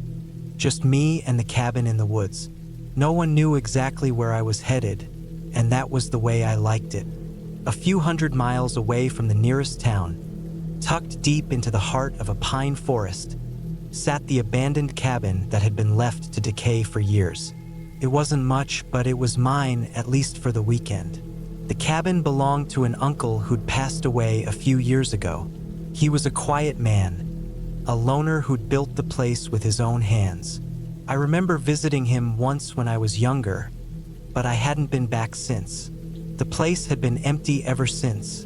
Just me and the cabin in the woods. No one knew exactly where I was headed, and that was the way I liked it. A few hundred miles away from the nearest town, tucked deep into the heart of a pine forest, sat the abandoned cabin that had been left to decay for years. It wasn't much, but it was mine, at least for the weekend. The cabin belonged to an uncle who'd passed away a few years ago. He was a quiet man, a loner who'd built the place with his own hands. I remember visiting him once when I was younger, but I hadn't been back since. The place had been empty ever since,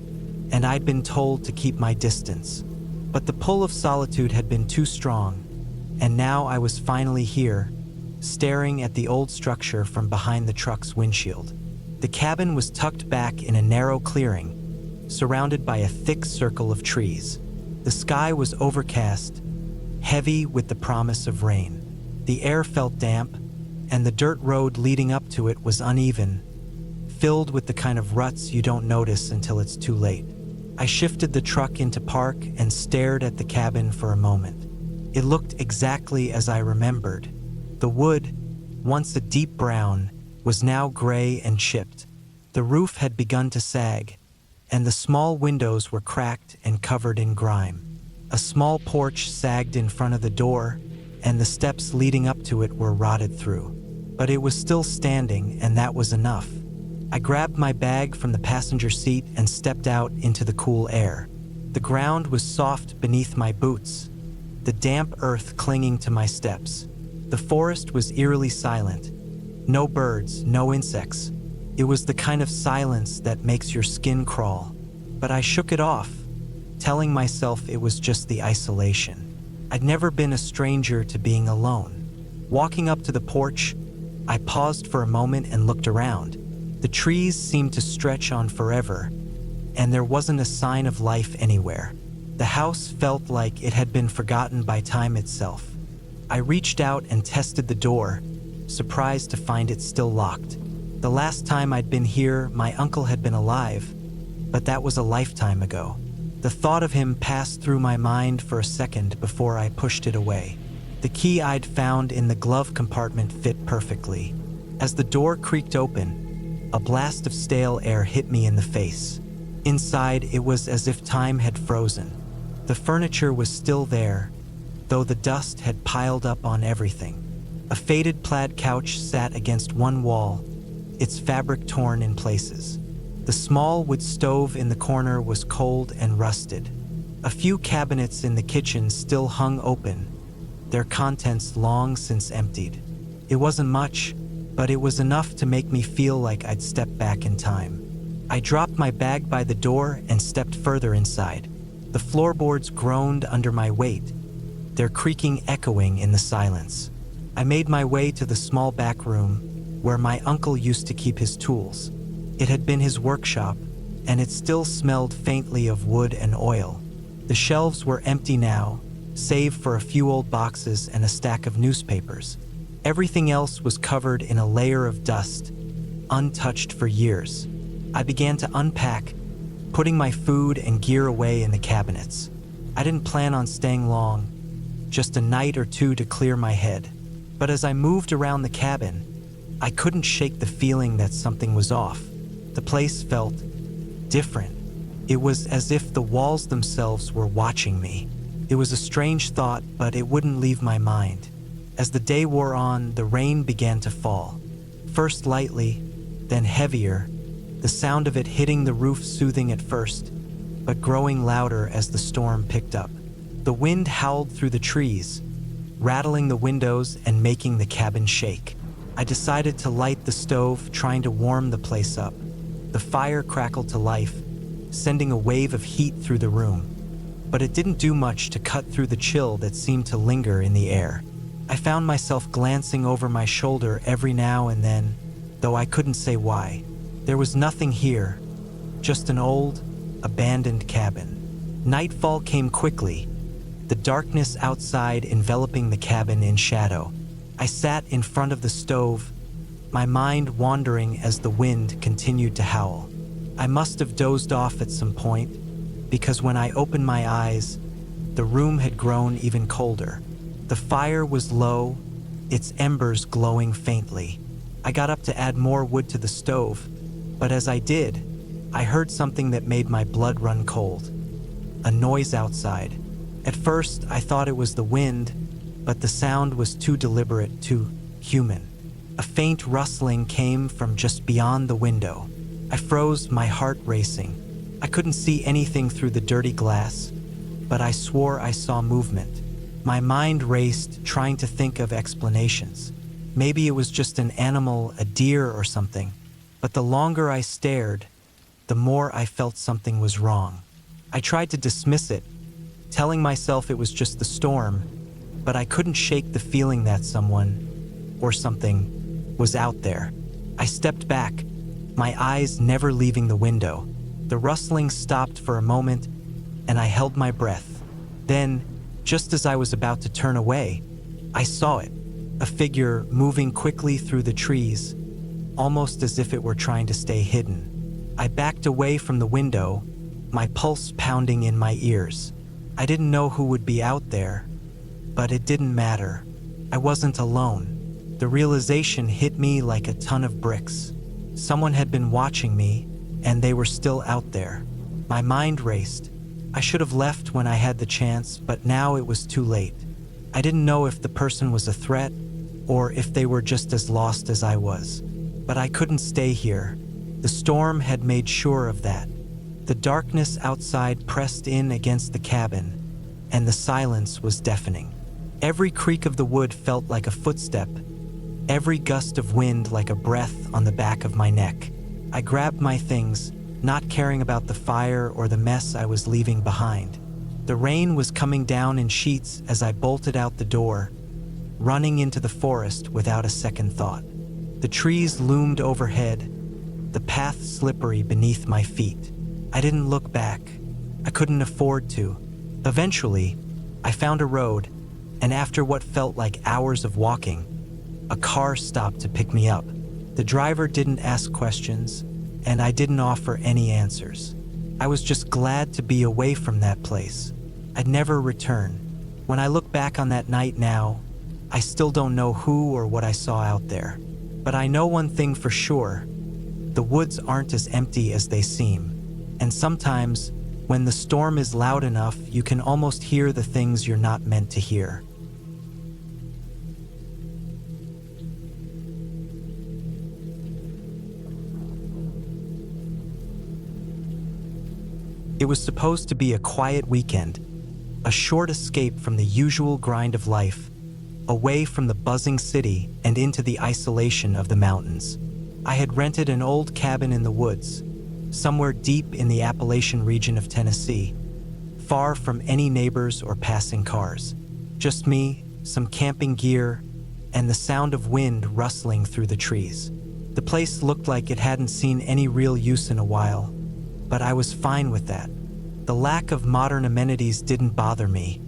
and I'd been told to keep my distance. But the pull of solitude had been too strong, and now I was finally here, staring at the old structure from behind the truck's windshield. The cabin was tucked back in a narrow clearing, surrounded by a thick circle of trees. The sky was overcast, heavy with the promise of rain. The air felt damp, and the dirt road leading up to it was uneven, filled with the kind of ruts you don't notice until it's too late. I shifted the truck into park and stared at the cabin for a moment. It looked exactly as I remembered. The wood, once a deep brown, was now gray and chipped. The roof had begun to sag, and the small windows were cracked and covered in grime. A small porch sagged in front of the door, and the steps leading up to it were rotted through. But it was still standing, and that was enough. I grabbed my bag from the passenger seat and stepped out into the cool air. The ground was soft beneath my boots, the damp earth clinging to my steps. The forest was eerily silent. No birds, no insects. It was the kind of silence that makes your skin crawl. But I shook it off, telling myself it was just the isolation. I'd never been a stranger to being alone. Walking up to the porch, I paused for a moment and looked around. The trees seemed to stretch on forever, and there wasn't a sign of life anywhere. The house felt like it had been forgotten by time itself. I reached out and tested the door, surprised to find it still locked. The last time I'd been here, my uncle had been alive, but that was a lifetime ago. The thought of him passed through my mind for a second before I pushed it away. The key I'd found in the glove compartment fit perfectly. As the door creaked open, a blast of stale air hit me in the face. Inside, it was as if time had frozen. The furniture was still there, though the dust had piled up on everything. A faded plaid couch sat against one wall, its fabric torn in places. The small wood stove in the corner was cold and rusted. A few cabinets in the kitchen still hung open, their contents long since emptied. It wasn't much, but it was enough to make me feel like I'd stepped back in time. I dropped my bag by the door and stepped further inside. The floorboards groaned under my weight, their creaking echoing in the silence. I made my way to the small back room where my uncle used to keep his tools. It had been his workshop, and it still smelled faintly of wood and oil. The shelves were empty now, save for a few old boxes and a stack of newspapers. Everything else was covered in a layer of dust, untouched for years. I began to unpack, putting my food and gear away in the cabinets. I didn't plan on staying long, just a night or two to clear my head. But as I moved around the cabin, I couldn't shake the feeling that something was off. The place felt different. It was as if the walls themselves were watching me. It was a strange thought, but it wouldn't leave my mind. As the day wore on, the rain began to fall. First lightly, then heavier, the sound of it hitting the roof soothing at first, but growing louder as the storm picked up. The wind howled through the trees, rattling the windows and making the cabin shake. I decided to light the stove, trying to warm the place up. The fire crackled to life, sending a wave of heat through the room. But it didn't do much to cut through the chill that seemed to linger in the air. I found myself glancing over my shoulder every now and then, though I couldn't say why. There was nothing here, just an old, abandoned cabin. Nightfall came quickly, the darkness outside enveloping the cabin in shadow. I sat in front of the stove, my mind wandering as the wind continued to howl. I must have dozed off at some point, because when I opened my eyes, the room had grown even colder. The fire was low, its embers glowing faintly. I got up to add more wood to the stove, but as I did, I heard something that made my blood run cold. A noise outside. At first, I thought it was the wind, but the sound was too deliberate, too human. A faint rustling came from just beyond the window. I froze, my heart racing. I couldn't see anything through the dirty glass, but I swore I saw movement. My mind raced, trying to think of explanations. Maybe it was just an animal, a deer or something. But the longer I stared, the more I felt something was wrong. I tried to dismiss it, telling myself it was just the storm, but I couldn't shake the feeling that someone, or something, was out there. I stepped back, my eyes never leaving the window. The rustling stopped for a moment, and I held my breath. Then, just as I was about to turn away, I saw it, a figure moving quickly through the trees, almost as if it were trying to stay hidden. I backed away from the window, my pulse pounding in my ears. I didn't know who would be out there, but it didn't matter. I wasn't alone. The realization hit me like a ton of bricks. Someone had been watching me, and they were still out there. My mind raced. I should have left when I had the chance, but now it was too late. I didn't know if the person was a threat, or if they were just as lost as I was. But I couldn't stay here. The storm had made sure of that. The darkness outside pressed in against the cabin, and the silence was deafening. Every creak of the wood felt like a footstep, every gust of wind like a breath on the back of my neck. I grabbed my things, not caring about the fire or the mess I was leaving behind. The rain was coming down in sheets as I bolted out the door, running into the forest without a second thought. The trees loomed overhead, the path slippery beneath my feet. I didn't look back. I couldn't afford to. Eventually, I found a road, and after what felt like hours of walking, a car stopped to pick me up. The driver didn't ask questions, and I didn't offer any answers. I was just glad to be away from that place. I'd never return. When I look back on that night now, I still don't know who or what I saw out there. But I know one thing for sure: the woods aren't as empty as they seem. And sometimes, when the storm is loud enough, you can almost hear the things you're not meant to hear. It was supposed to be a quiet weekend, a short escape from the usual grind of life, away from the buzzing city and into the isolation of the mountains. I had rented an old cabin in the woods, somewhere deep in the Appalachian region of Tennessee, far from any neighbors or passing cars. Just me, some camping gear, and the sound of wind rustling through the trees. The place looked like it hadn't seen any real use in a while, but I was fine with that. The lack of modern amenities didn't bother me.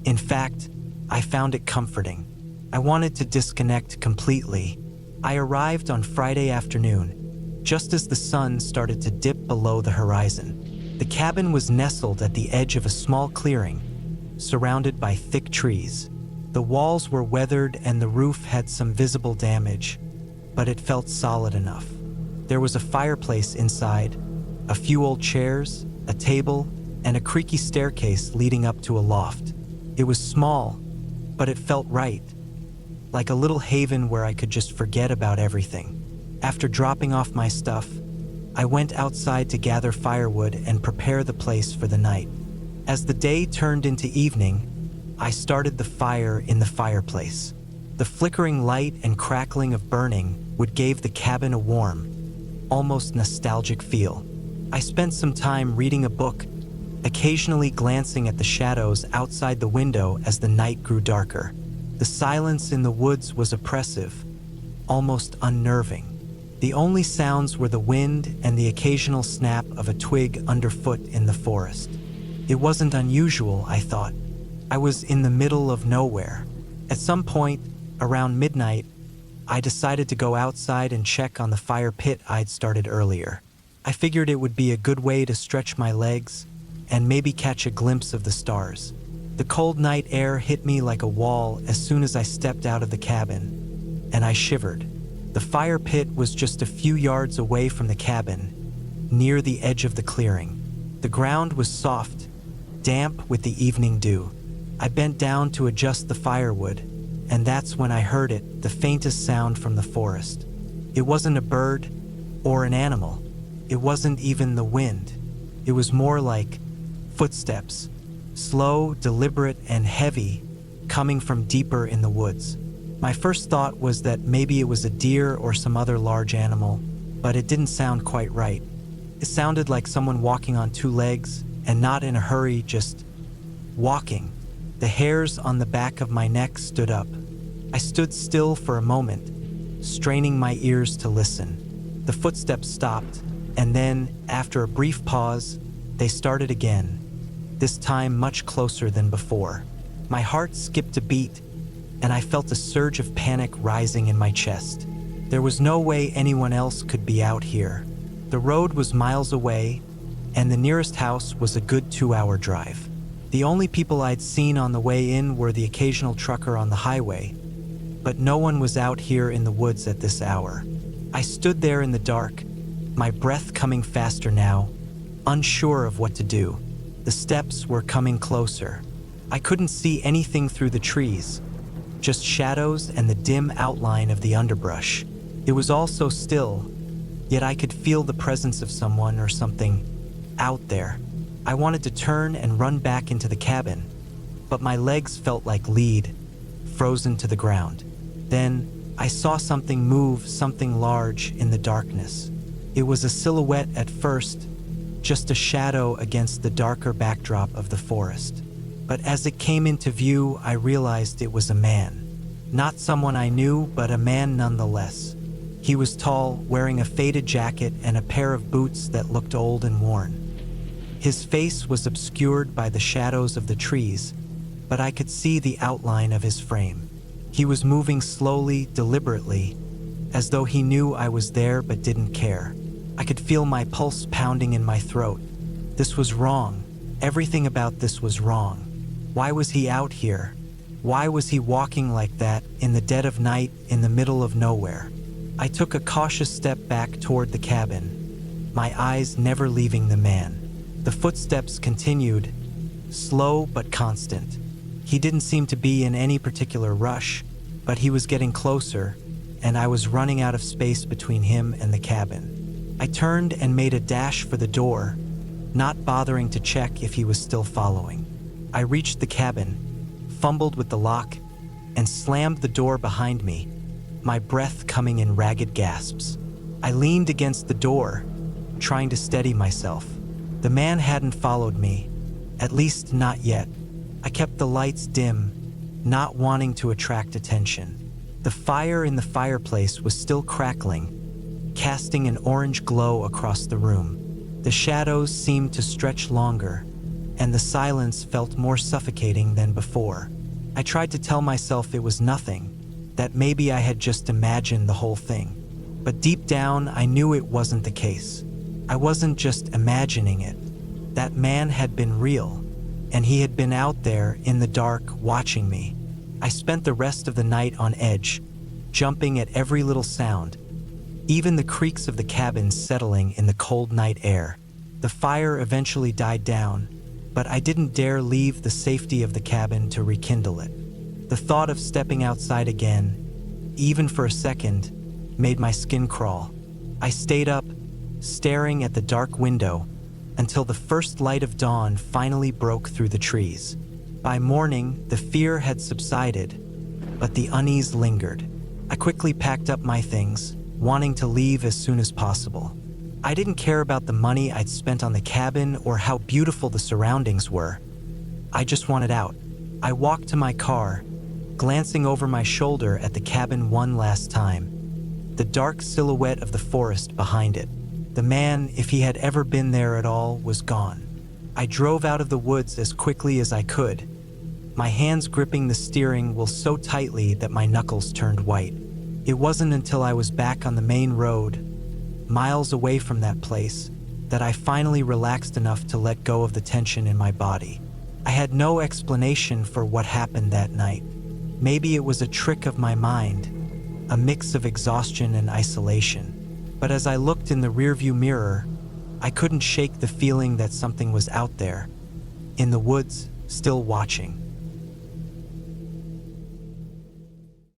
In fact, I found it comforting. I wanted to disconnect completely. I arrived on Friday afternoon, just as the sun started to dip below the horizon. The cabin was nestled at the edge of a small clearing, surrounded by thick trees. The walls were weathered and the roof had some visible damage, but it felt solid enough. There was a fireplace inside, a few old chairs, a table, and a creaky staircase leading up to a loft. It was small, but it felt right, like a little haven where I could just forget about everything. After dropping off my stuff, I went outside to gather firewood and prepare the place for the night. As the day turned into evening, I started the fire in the fireplace. The flickering light and crackling of burning wood gave the cabin a warm, almost nostalgic feel. I spent some time reading a book, occasionally glancing at the shadows outside the window as the night grew darker. The silence in the woods was oppressive, almost unnerving. The only sounds were the wind and the occasional snap of a twig underfoot in the forest. It wasn't unusual, I thought. I was in the middle of nowhere. At some point, around midnight, I decided to go outside and check on the fire pit I'd started earlier. I figured it would be a good way to stretch my legs and maybe catch a glimpse of the stars. The cold night air hit me like a wall as soon as I stepped out of the cabin, and I shivered. The fire pit was just a few yards away from the cabin, near the edge of the clearing. The ground was soft, damp with the evening dew. I bent down to adjust the firewood, and that's when I heard it, the faintest sound from the forest. It wasn't a bird or an animal. It wasn't even the wind. It was more like footsteps, slow, deliberate, and heavy, coming from deeper in the woods. My first thought was that maybe it was a deer or some other large animal, but it didn't sound quite right. It sounded like someone walking on two legs and not in a hurry, just walking. The hairs on the back of my neck stood up. I stood still for a moment, straining my ears to listen. The footsteps stopped, and then, after a brief pause, they started again, this time much closer than before. My heart skipped a beat, and I felt a surge of panic rising in my chest. There was no way anyone else could be out here. The road was miles away, and the nearest house was a good 2-hour drive. The only people I'd seen on the way in were the occasional trucker on the highway, but no one was out here in the woods at this hour. I stood there in the dark, my breath coming faster now, unsure of what to do. The steps were coming closer. I couldn't see anything through the trees, just shadows and the dim outline of the underbrush. It was all so still, yet I could feel the presence of someone or something out there. I wanted to turn and run back into the cabin, but my legs felt like lead, frozen to the ground. Then I saw something move, something large in the darkness. It was a silhouette at first, just a shadow against the darker backdrop of the forest. But as it came into view, I realized it was a man. Not someone I knew, but a man nonetheless. He was tall, wearing a faded jacket and a pair of boots that looked old and worn. His face was obscured by the shadows of the trees, but I could see the outline of his frame. He was moving slowly, deliberately, as though he knew I was there but didn't care. I could feel my pulse pounding in my throat. This was wrong. Everything about this was wrong. Why was he out here? Why was he walking like that, in the dead of night, in the middle of nowhere? I took a cautious step back toward the cabin, my eyes never leaving the man. The footsteps continued, slow but constant. He didn't seem to be in any particular rush, but he was getting closer, and I was running out of space between him and the cabin. I turned and made a dash for the door, not bothering to check if he was still following. I reached the cabin, fumbled with the lock, and slammed the door behind me, my breath coming in ragged gasps. I leaned against the door, trying to steady myself. The man hadn't followed me, at least not yet. I kept the lights dim, not wanting to attract attention. The fire in the fireplace was still crackling, casting an orange glow across the room. The shadows seemed to stretch longer, and the silence felt more suffocating than before. I tried to tell myself it was nothing, that maybe I had just imagined the whole thing. But deep down, I knew it wasn't the case. I wasn't just imagining it. That man had been real, and he had been out there in the dark watching me. I spent the rest of the night on edge, jumping at every little sound, even the creaks of the cabin settling in the cold night air. The fire eventually died down, but I didn't dare leave the safety of the cabin to rekindle it. The thought of stepping outside again, even for a second, made my skin crawl. I stayed up, staring at the dark window, until the first light of dawn finally broke through the trees. By morning, the fear had subsided, but the unease lingered. I quickly packed up my things, wanting to leave as soon as possible. I didn't care about the money I'd spent on the cabin or how beautiful the surroundings were. I just wanted out. I walked to my car, glancing over my shoulder at the cabin one last time, the dark silhouette of the forest behind it. The man, if he had ever been there at all, was gone. I drove out of the woods as quickly as I could, my hands gripping the steering wheel so tightly that my knuckles turned white. It wasn't until I was back on the main road, miles away from that place, that I finally relaxed enough to let go of the tension in my body. I had no explanation for what happened that night. Maybe it was a trick of my mind, a mix of exhaustion and isolation. But as I looked in the rearview mirror, I couldn't shake the feeling that something was out there, in the woods, still watching.